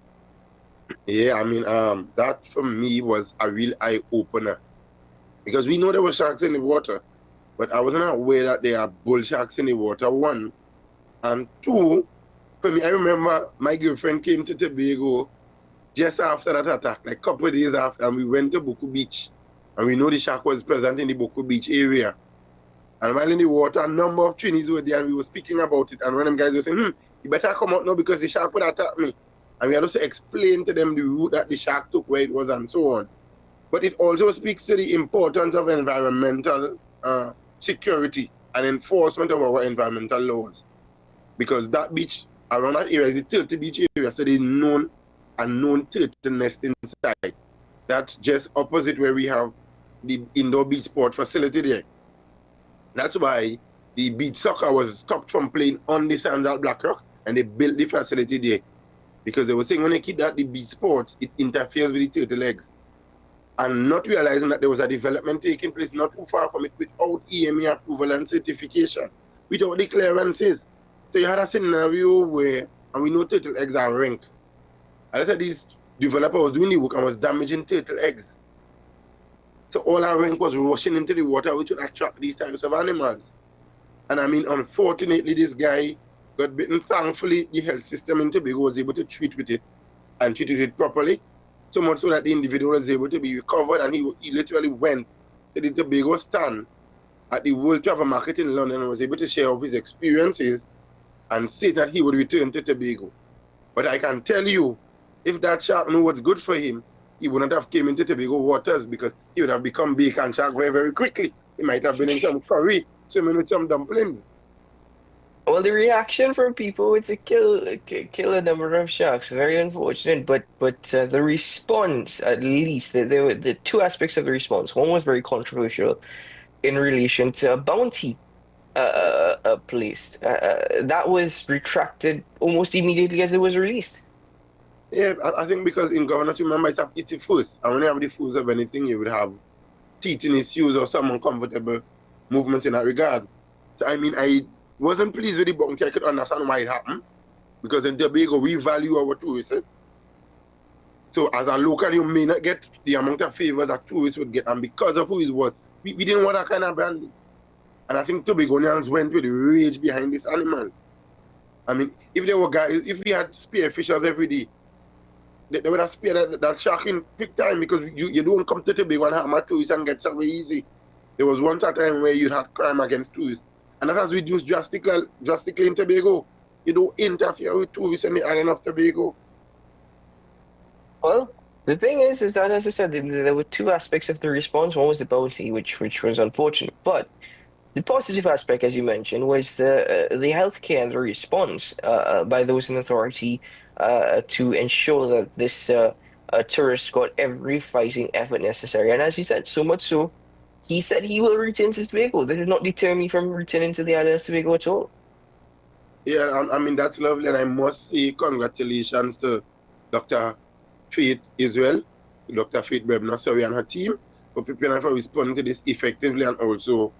Speaker 6: Yeah, I mean, that for me was a real eye-opener. Because we know there were sharks in the water, but I wasn't aware that there are bull sharks in the water, one. And two, for me, I remember my girlfriend came to Tobago just after that attack, like a couple of days after, and we went to Buku Beach. And we know the shark was present in the Buku Beach area. And while in the water, a number of Trinis were there, and we were speaking about it. And one of them guys were saying, you better come out now because the shark would attack me. And we had to explain to them the route that the shark took, where it was, and so on. But it also speaks to the importance of environmental security and enforcement of our environmental laws. Because that beach, around that area, is the turtle beach area, so there's known turtle nest inside. That's just opposite where we have the indoor beach sport facility there. That's why the beach soccer was stopped from playing on the sands at Black Rock, and they built the facility there. Because they were saying when they keep that the beach sports, it interferes with the turtle eggs. and not realizing that there was a development taking place not too far from it without EMA approval and certification, without the clearances. So you had a scenario where, and we know turtle eggs are rank. A lot of these developers was doing the work and was damaging turtle eggs. So all our rank was rushing into the water, which would attract these types of animals. And I mean, unfortunately, this guy got bitten. Thankfully, the health system in Tobago was able to treat with it and treated it properly. So much so that the individual was able to be recovered, and he literally went to the Tobago stand at the World Travel Market in London and was able to share of his experiences and say that he would return to Tobago. But I can tell you, if that shark knew what's good for him, he wouldn't have came into Tobago waters, because he would have become bacon shark very, very quickly. He might have been in some curry, swimming with some dumplings.
Speaker 5: Well, the reaction from people was to kill a number of sharks. Very unfortunate, but the response, at least, there were the two aspects of the response. One was very controversial in relation to a bounty placed. That was retracted almost immediately as it was released.
Speaker 6: Yeah, I think because in governance, remember, it's the first. And when you have the first of anything, you would have teething issues or some uncomfortable movements in that regard. So, I mean, I wasn't pleased with the bounty. I could understand why it happened. Because in Tobago, we value our tourists. So as a local, you may not get the amount of favors a tourist would get. And because of who it was, we didn't want that kind of branding. And I think Tobagonians went with rage behind this animal. I mean, if there were guys, if we had spear fishers every day, they would have speared that shark in quick time, because you don't come to Tobago and harm a tourist and get away easy. There was once a time where you had crime against tourists. And that has reduced drastically in Tobago. You don't interfere with tourists on the island of Tobago.
Speaker 5: Well, the thing is that, as I said, there were two aspects of the response. One was the bounty, which was unfortunate. But the positive aspect, as you mentioned, was the healthcare and the response by those in authority to ensure that this tourist got every fighting effort necessary. And as you said, so much so, he said he will return to Tobago. This did not deter me from returning to the island of Tobago at all.
Speaker 6: Yeah, I mean, that's lovely. And I must say congratulations to Dr. Faith Israel, Dr. Faith Brebner, and her team for preparing for responding to this effectively, and also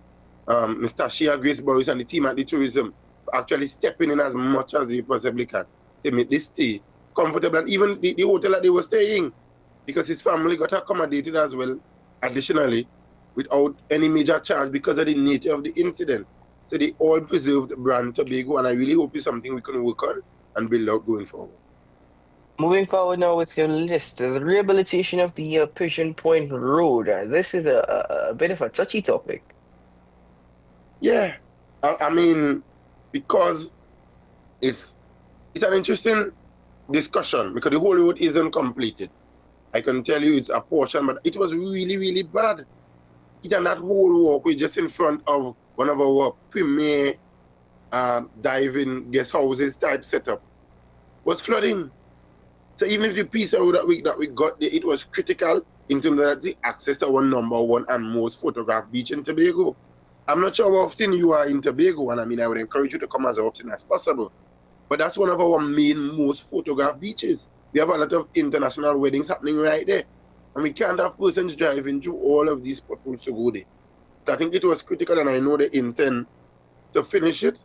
Speaker 6: Mr. Shea Grace Boris and the team at the tourism for actually stepping in as much as they possibly can to make this stay comfortable. And even the hotel that they were staying, because his family got accommodated as well, additionally, without any major charge because of the nature of the incident. So they all preserved brand Tobago, and I really hope it's something we can work on and build out going forward.
Speaker 5: Moving forward now with your list, the rehabilitation of the Pigeon Point Road. This is a bit of a touchy topic.
Speaker 6: Yeah, I mean, because it's an interesting discussion, because the whole road isn't completed. I can tell you it's a portion, but it was really, really bad. And that whole walkway just in front of one of our premier diving guest houses type setup was flooding. So even if the piece of road that we got there, it was critical in terms of the access to our #1 and most photographed beach in Tobago. I'm not sure how often you are in Tobago, and I mean, I would encourage you to come as often as possible. But that's one of our main most photographed beaches. We have a lot of international weddings happening right there. And we can't have persons driving through all of these potholes to go there. So I think it was critical, and I know they intend to finish it.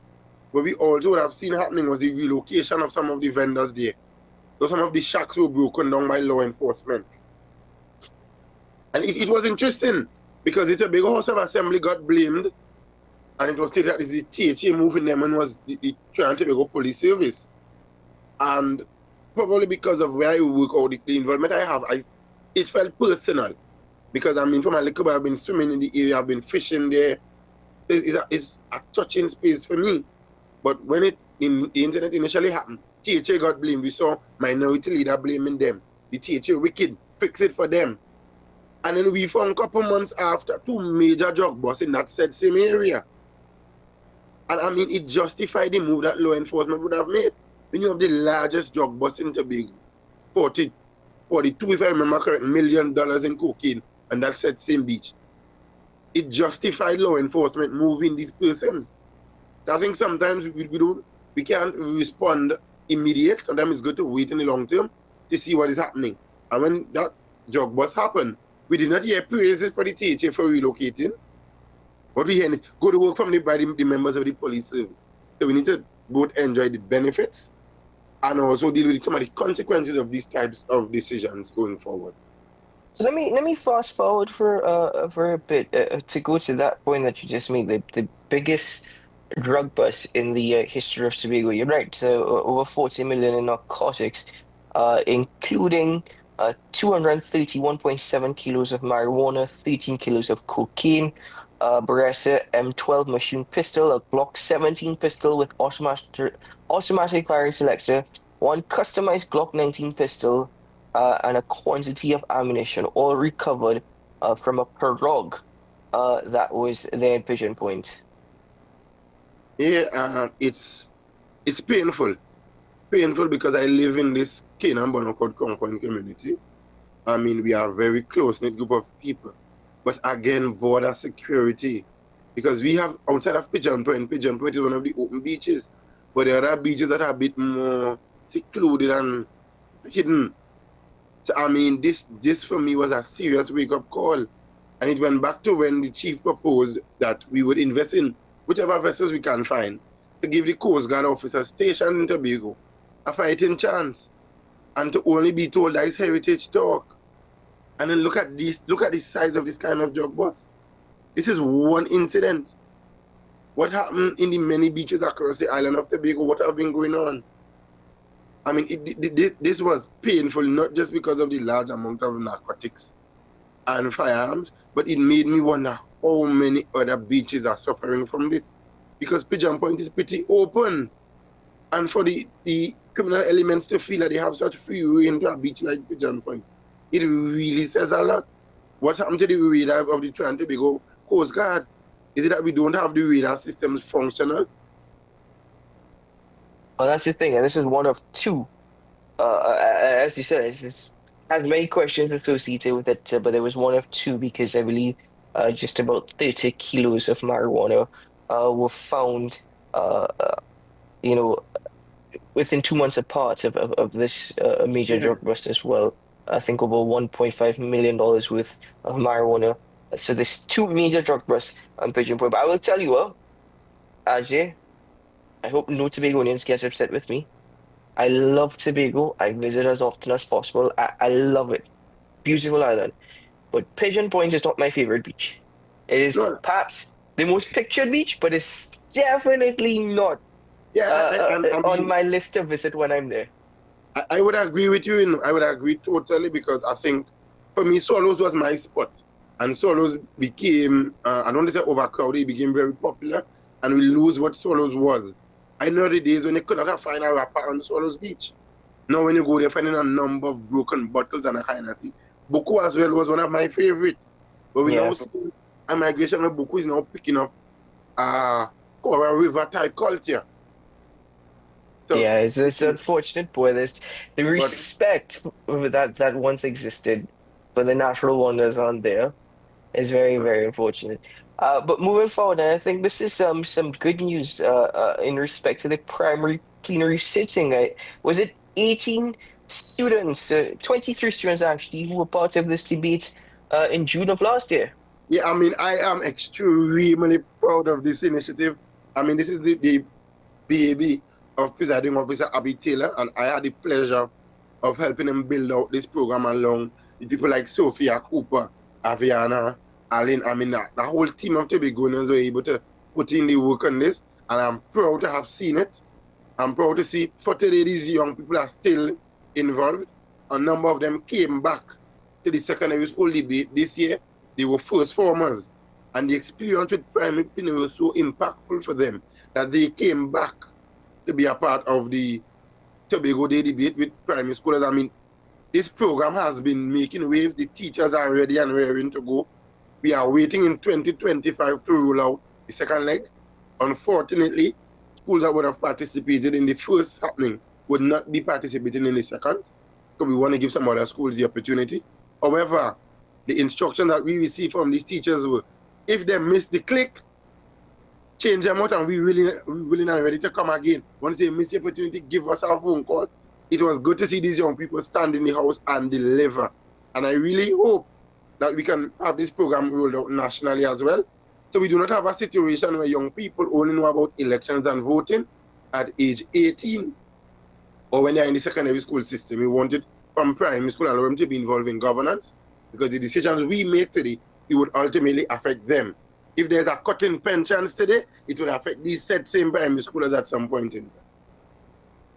Speaker 6: What we also would have seen happening was the relocation of some of the vendors there. So some of the shacks were broken down by law enforcement. And it was interesting, because the Tobago House of Assembly got blamed, and it was stated that it's the THA moving them, and was the Tobago Police Service. And probably because of where I work or the involvement I have, it felt personal, because I mean, from a little bit, I've been swimming in the area, I've been fishing there. It's a touching space for me. But when the incident initially happened, THA got blamed. We saw minority leader blaming them. The THA wicked, fix it for them. And then we found a couple months after 2 major drug busts in that said same area. And I mean, it justified the move that law enforcement would have made. When you have the largest drug bust in Tobago, 42, if I remember correctly, $1 million in cocaine, and that said same beach. It justified law enforcement moving these persons. I think sometimes we can't respond immediate. Sometimes it's good to wait in the long term to see what is happening. And when that drug bust happened, We did not hear praises for the teacher for relocating. What we hear is go to work from by the members of the police service. So we need to both enjoy the benefits and also deal with some of the consequences of these types of decisions going forward.
Speaker 5: So let me fast forward for a bit to go to that point that you just made, the biggest drug bust in the history of Tobago. You're right. So over 40 million in narcotics, including 231.7 kilos of marijuana, 13 kilos of cocaine, Beretta M12 machine pistol, a Glock 17 pistol with automatic firing selector, one customized Glock 19 pistol, and a quantity of ammunition, all recovered from a pirogue that was there in Pigeon Point.
Speaker 6: Yeah, it's painful. Painful because I live in this Canaan Bonaccord Concord community. I mean, we are a very close-knit group of people. But again, border security. Because we have, outside of Pigeon Point is one of the open beaches. But there are beaches that are a bit more secluded and hidden. So, I mean, this for me was a serious wake-up call. And it went back to when the chief proposed that we would invest in whichever vessels we can find to give the Coast Guard officers stationed in Tobago a fighting chance, and to only be told that it's heritage talk. And then look at the size of this kind of drug bust. This is one incident. What happened in the many beaches across the island of Tobago? What have been going on? I mean, this was painful, not just because of the large amount of narcotics and firearms, but it made me wonder how many other beaches are suffering from this. Because Pigeon Point is pretty open. And for the criminal elements to feel that they have such free reign to a beach like Pigeon Point, it really says a lot. What's happened to the radar of the Trinidad and Tobago Coast Guard? Is it that we don't have the radar systems functional?
Speaker 5: Well, that's the thing, and this is one of two. As you said, it has many questions associated with it, but there was one of two because I believe just about 30 kilos of marijuana were found, within 2 months apart of this major drug bust as well. I think over $1.5 million worth of marijuana. So there's two major drug busts on Pigeon Point. But I will tell you, Ajay, I hope no Tobagonians get upset with me. I love Tobago. I visit as often as possible. I love it. Beautiful island. But Pigeon Point is not my favorite beach. It is perhaps the most pictured beach, but it's definitely not on my list to visit when I'm there.
Speaker 6: I would agree with you. I would agree totally, because I think for me, Swallows was my spot. And Swallows became, I don't want to say overcrowded, it became very popular, and we lose what Swallows was. I know the days when you could not find a rapper on Swallows Beach. Now when you go there, finding a number of broken bottles and a kind of thing. Boko as well was one of my favorite. But we now see a migration of Boko is now picking up Coral River type culture.
Speaker 5: So, yeah, it's unfortunate, boy. There's the respect that once existed for the natural wonders on there is very, very unfortunate. But moving forward, and I think this is some good news in respect to the primary plenary sitting. Was it 18 students, 23 students actually, who were part of this debate in June of last year?
Speaker 6: Yeah, I mean, I am extremely proud of this initiative. I mean, this is the baby of Presiding Officer Abby Taylor, and I had the pleasure of helping him build out this program along with people like Sophia Cooper, Aviana, Aline. I mean, the whole team of Tobagoans were able to put in the work on this, and I'm proud to have seen it. I'm proud to see for today these young people are still involved. A number of them came back to the secondary school debate this year. They were first formers, and the experience with primary plenary was so impactful for them that they came back to be a part of the Tobago Day debate with primary schoolers. I mean, this program has been making waves. The teachers are ready and raring to go. We are waiting in 2025 to roll out the second leg. Unfortunately, schools that would have participated in the first happening would not be participating in the second, because we want to give some other schools the opportunity. However, the instruction that we received from these teachers were, if they miss the click, change them out, and we willing and ready to come again. Once they miss the opportunity, give us a phone call. It was good to see these young people stand in the house and deliver. And I really hope that we can have this program rolled out nationally as well. So we do not have a situation where young people only know about elections and voting at age 18 or when they're in the secondary school system. We want it from primary school and to be involved in governance, because the decisions we make today, it would ultimately affect them. If there's a cut in pensions today, it would affect these same primary schoolers at some point in time.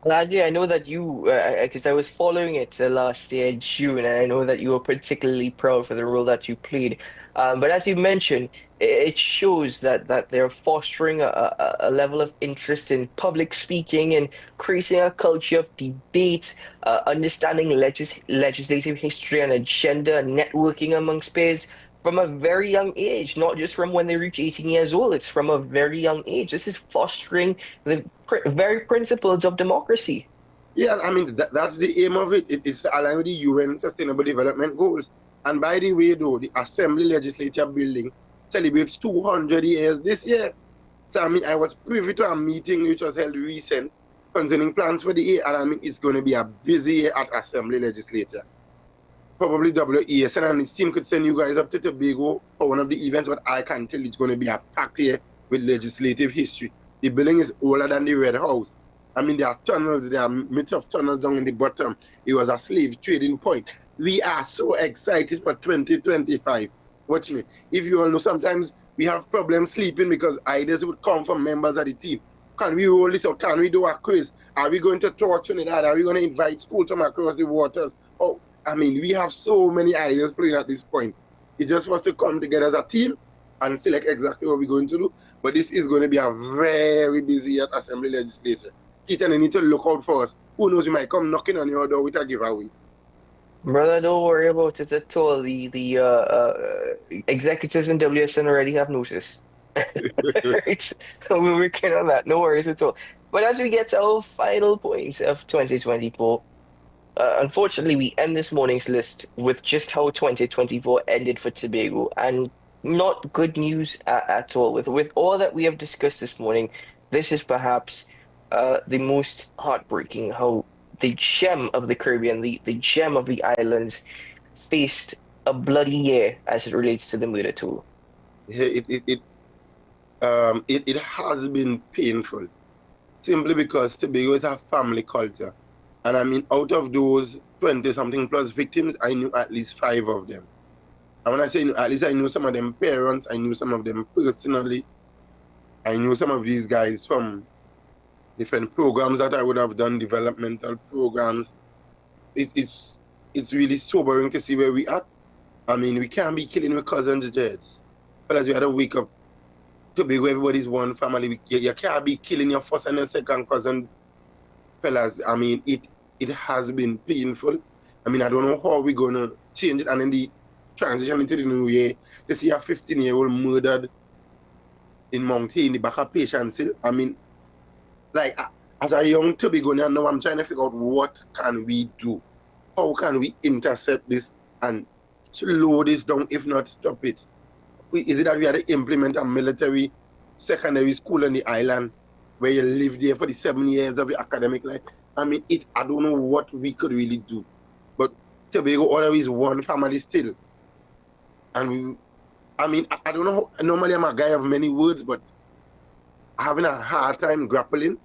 Speaker 5: Ladji, I know that you, because I was following it last year in June, and I know that you were particularly proud for the role that you played. But as you mentioned, it shows that they're fostering a level of interest in public speaking and creating a culture of debate, understanding legislative history and agenda, and networking amongst peers from a very young age, not just from when they reach 18 years old. It's from a very young age. This is fostering the very principles of democracy.
Speaker 6: Yeah, I mean, that's the aim of it. It's aligned with the UN Sustainable Development Goals. And by the way, though, the Assembly Legislature building celebrates 200 years this year. So, I mean, I was privy to a meeting which was held recent concerning plans for the year, and I mean, it's going to be a busy year at Assembly Legislature. Probably WESN and his team could send you guys up to Tobago for one of the events, but I can tell you it's going to be a packed year with legislative history. The building is older than the Red House. I mean, there are tunnels, there are midst of tunnels down in the bottom. It was a slave trading point. We are so excited for 2025. Watch me. If you all know, sometimes we have problems sleeping because ideas would come from members of the team. Can we roll this out? Can we do a quiz? Are we going to tour Trinidad? Are we going to invite schools from across the waters? Oh, I mean, we have so many ideas playing at this point. It just wants to come together as a team and select exactly what we're going to do. But this is going to be a very busy year at Assembly Legislature. Keaton, you need to look out for us. Who knows, we might come knocking on your door with a giveaway.
Speaker 5: Brother, don't worry about it at all. The executives in WSN already have notice. Right? We're working on that. No worries at all. But as we get to our final point of 2024, unfortunately, we end this morning's list with just how 2024 ended for Tobago, and not good news at all. With all that we have discussed this morning, this is perhaps the most heartbreaking, how the gem of the Caribbean, the gem of the islands, faced a bloody year as it relates to the murder tool.
Speaker 6: Yeah, it has been painful, simply because Tobago is a family culture. And I mean, out of those 20-something plus victims, I knew at least 5 of them. And when I say at least, I knew some of them parents, I knew some of them personally. I knew some of these guys from different programs that I would have done, developmental programs. It's really sobering to see where we are. I mean, we can't be killing with cousins' jets. Fellas, we had to wake up. Tobago, everybody's one family. You can't be killing your first and your second cousin. Fellas, I mean, it has been painful. I mean, I don't know how we're going to change it. And then the transition into the new year, to see a 15-year-old murdered in Mount Hay in the back of Patience Hill. I mean, like, as a young Tobagonian now, I'm trying to figure out what can we do? How can we intercept this and slow this down, if not stop it? Is it that we had to implement a military secondary school on the island where you live there for the 7 years of your academic life? I mean, I don't know what we could really do. But Tobago always one family still. And I don't know how, normally I'm a guy of many words, but having a hard time grappling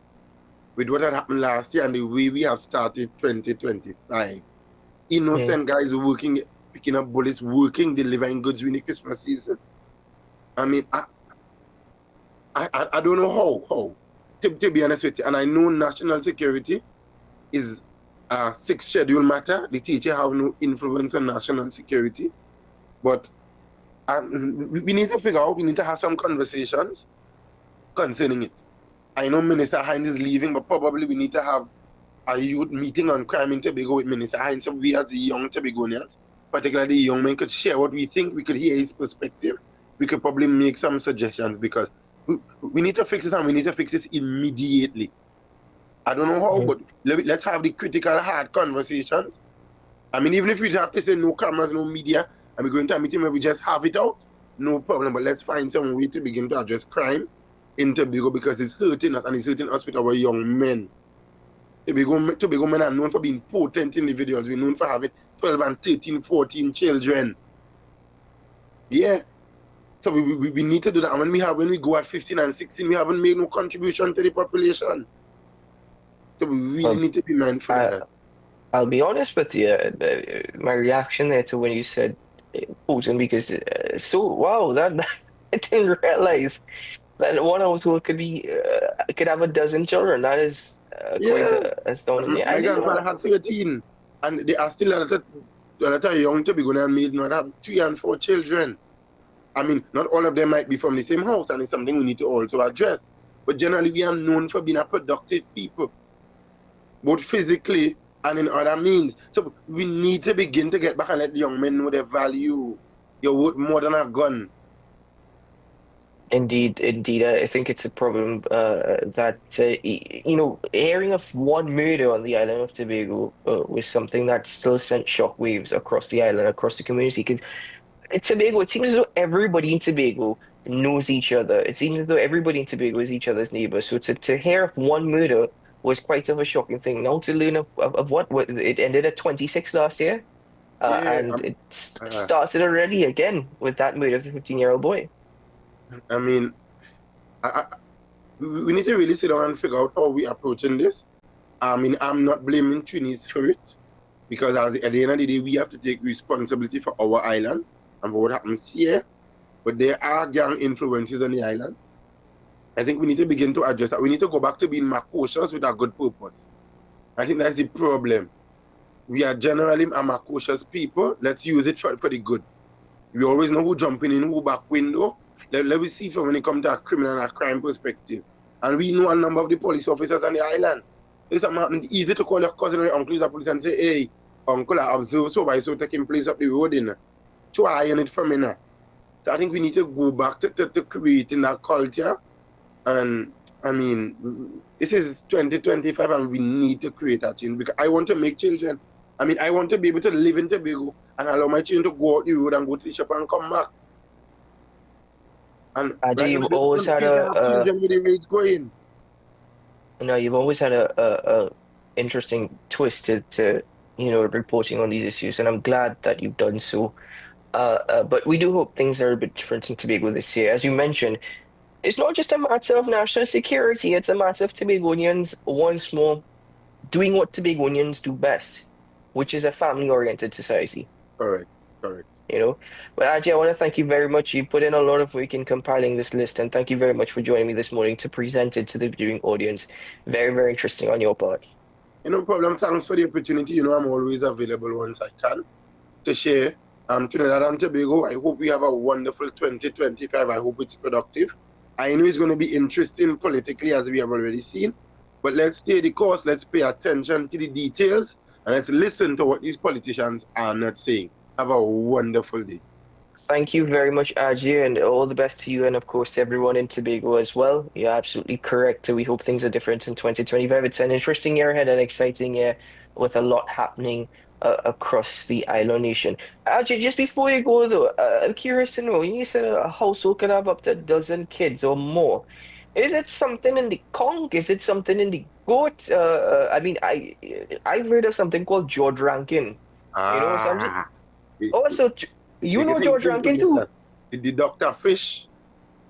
Speaker 6: with what had happened last year and the way we have started 2025. Innocent guys working, picking up bullets, working, delivering goods during the Christmas season. I mean, I don't know how to be honest with you. And I know national security is a 6th schedule matter. The teacher have no influence on national security. But we need to figure out, we need to have some conversations concerning it. I know Minister Hines is leaving, but probably we need to have a youth meeting on crime in Tobago with Minister Hines. So we as the young Tobagonians, particularly the young men, could share what we think, we could hear his perspective. We could probably make some suggestions, because we need to fix it, and we need to fix this immediately. I don't know how, but let's have the critical, hard conversations. I mean, even if we have to say no cameras, no media, and we're going to a meeting where we just have it out, no problem. But let's find some way to begin to address crime in Tobago, because it's hurting us, and it's hurting us with our young men. Tobago men are known for being potent individuals. We're known for having 12 and 13, 14 children. Yeah. So we need to do that. And when we go at 15 and 16, we haven't made no contribution to the population. So we really need to be mindful of that.
Speaker 5: I'll be honest with you. My reaction there to when you said Putin, because wow, that I didn't realize that one household could have a dozen children. That is quite astounding. I
Speaker 6: My
Speaker 5: didn't know
Speaker 6: grandfather
Speaker 5: that.
Speaker 6: had 13, and they are still a lot of young to be going and made not have 3 and 4 children. I mean, not all of them might be from the same house, and it's something we need to also address. But generally, we are known for being a productive people, both physically and in other means. So we need to begin to get back and let the young men know their value. You're worth more than a gun.
Speaker 5: Indeed, indeed. I think it's a problem that, hearing of one murder on the island of Tobago was something that still sent shockwaves across the island, across the community. Because Tobago, it seems as though everybody in Tobago knows each other. It seems as though everybody in Tobago is each other's neighbor. So to hear of one murder was quite of a shocking thing. Now to learn of what it ended at 26 last year, and it started already again with that murder of the 15-year-old boy.
Speaker 6: I mean, we need to really sit down and figure out how we approaching this. I mean, I'm not blaming Trinis for it, because at the end of the day, we have to take responsibility for our island and for what happens here. But there are gang influences on the island. I think we need to begin to address that. We need to go back to being more cautious with a good purpose. I think that's the problem. We are generally a more cautious people. Let's use it for the good. We always know who jumping in, who back window. Let me see it from when it comes to a criminal and a crime perspective. And we know a number of the police officers on the island. It's easy to call your cousin or your uncle who's a police and say, hey, uncle, I observe so taking place up the road in. Try it from me now. So I think we need to go back to creating that culture. And I mean, this is 2025 and we need to create that change, because I want to make children. I mean, I want to be able to live in Tobago and allow my children to go out the road and go to the shop and come back. And
Speaker 5: Ajay, you've always had a
Speaker 6: with the rates going.
Speaker 5: No, you've always had a interesting twist to reporting on these issues, and I'm glad that you've done so. But we do hope things are a bit different in Tobago this year. As you mentioned, it's not just a matter of national security, it's a matter of Tobagonians once more doing what Tobagonians do best, which is a family-oriented society.
Speaker 6: Correct.
Speaker 5: But Ajay, I want to thank you very much. You put in a lot of work in compiling this list, and thank you very much for joining me this morning to present it to the viewing audience. Very, very interesting on your part.
Speaker 6: No problem. Thanks for the opportunity. I'm always available once I can to share. Trinidad and Tobago, I hope we have a wonderful 2025. I hope it's productive. I know it's going to be interesting politically, as we have already seen, but let's stay the course. Let's pay attention to the details, and let's listen to what these politicians are not saying. Have a wonderful day.
Speaker 5: Thank you very much, Ajay, and all the best to you, and of course to everyone in Tobago as well. You're absolutely correct. We hope things are different in 2025. It's an interesting year ahead, an exciting year with a lot happening across the island nation. Ajay, just before you go though, I'm curious to know, you said a household could have up to a dozen kids or more. Is it something in the conch? Is it something in the goat? I mean, I've heard of something called George Rankin. So I'm just... so you know George Rankin too?
Speaker 6: The Dr. Fish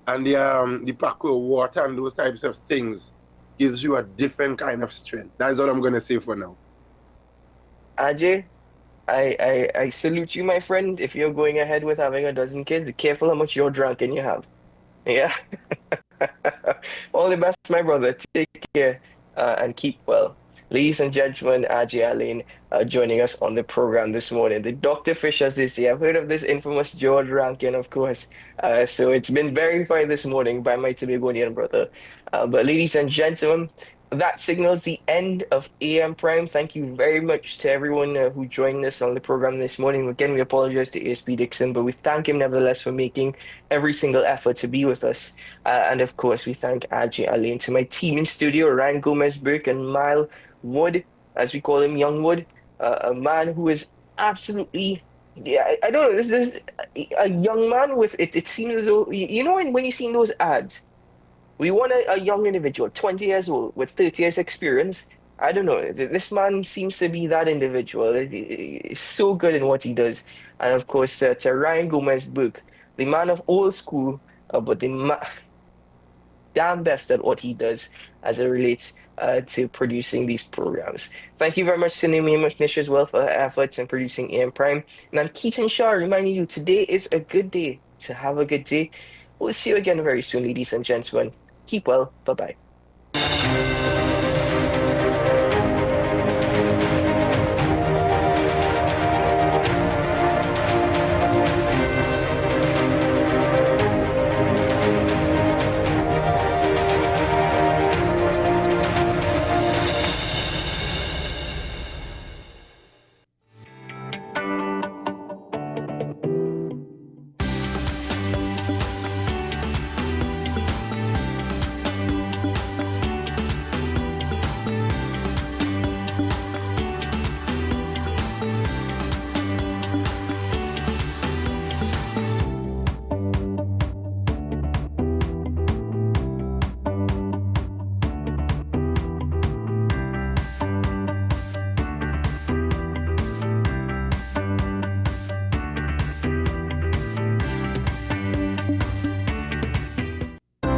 Speaker 6: and the Paco water and those types of things gives you a different kind of strength. That's all I'm going to say for now.
Speaker 5: Ajay, I salute you, my friend. If you're going ahead with having a dozen kids, be careful how much George Rankin you have. Yeah. All the best, my brother. Take care and keep well. Ladies and gentlemen, Ajay Alain joining us on the program this morning. The Dr. Fish, as they say. I've heard of this infamous George Rankin, of course. So it's been verified this morning by my Tobagonian brother. But ladies and gentlemen, that signals the end of AM Prime. Thank you very much to everyone who joined us on the program this morning. Again, we apologize to ASP Dixon, but we thank him nevertheless for making every single effort to be with us. And of course, we thank Ajay Alain, to my team in studio, Ryan Gomez-Burke and Mile Wood, as we call him, Young Wood, a man who is absolutely... Yeah, I don't know. This is a young man with it. It seems as though, when you see those ads, we want a young individual, 20 years old, with 30 years experience. I don't know. This man seems to be that individual. He's so good in what he does. And of course, to Ryan Gomez-Burke, the man of old school, but damn best at what he does as it relates to producing these programs. Thank you very much to Naomi McNish as well for her efforts in producing AM Prime. And I'm Keaton Shaw reminding you today is a good day to have a good day. We'll see you again very soon, ladies and gentlemen. Keep well. Bye-bye.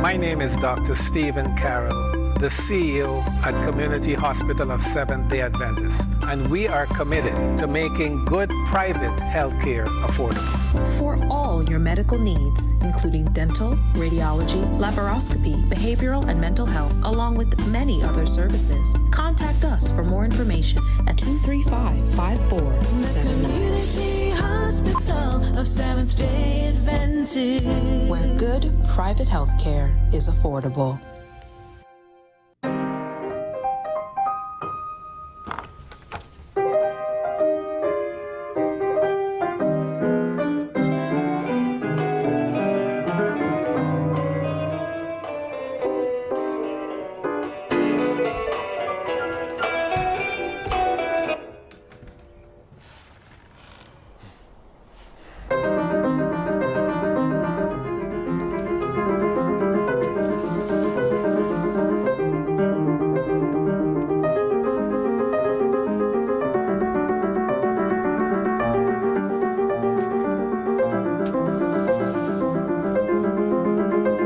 Speaker 2: My name is Dr. Stephen Carroll, the CEO at Community Hospital of Seventh-day Adventist, and we are committed to making good private healthcare affordable.
Speaker 13: For all your medical needs, including dental, radiology, laparoscopy, behavioral and mental health, along with many other services, contact us for more information at 235-5479.
Speaker 14: Community Hospital of Seventh-day Adventist,
Speaker 13: where good private health care is affordable.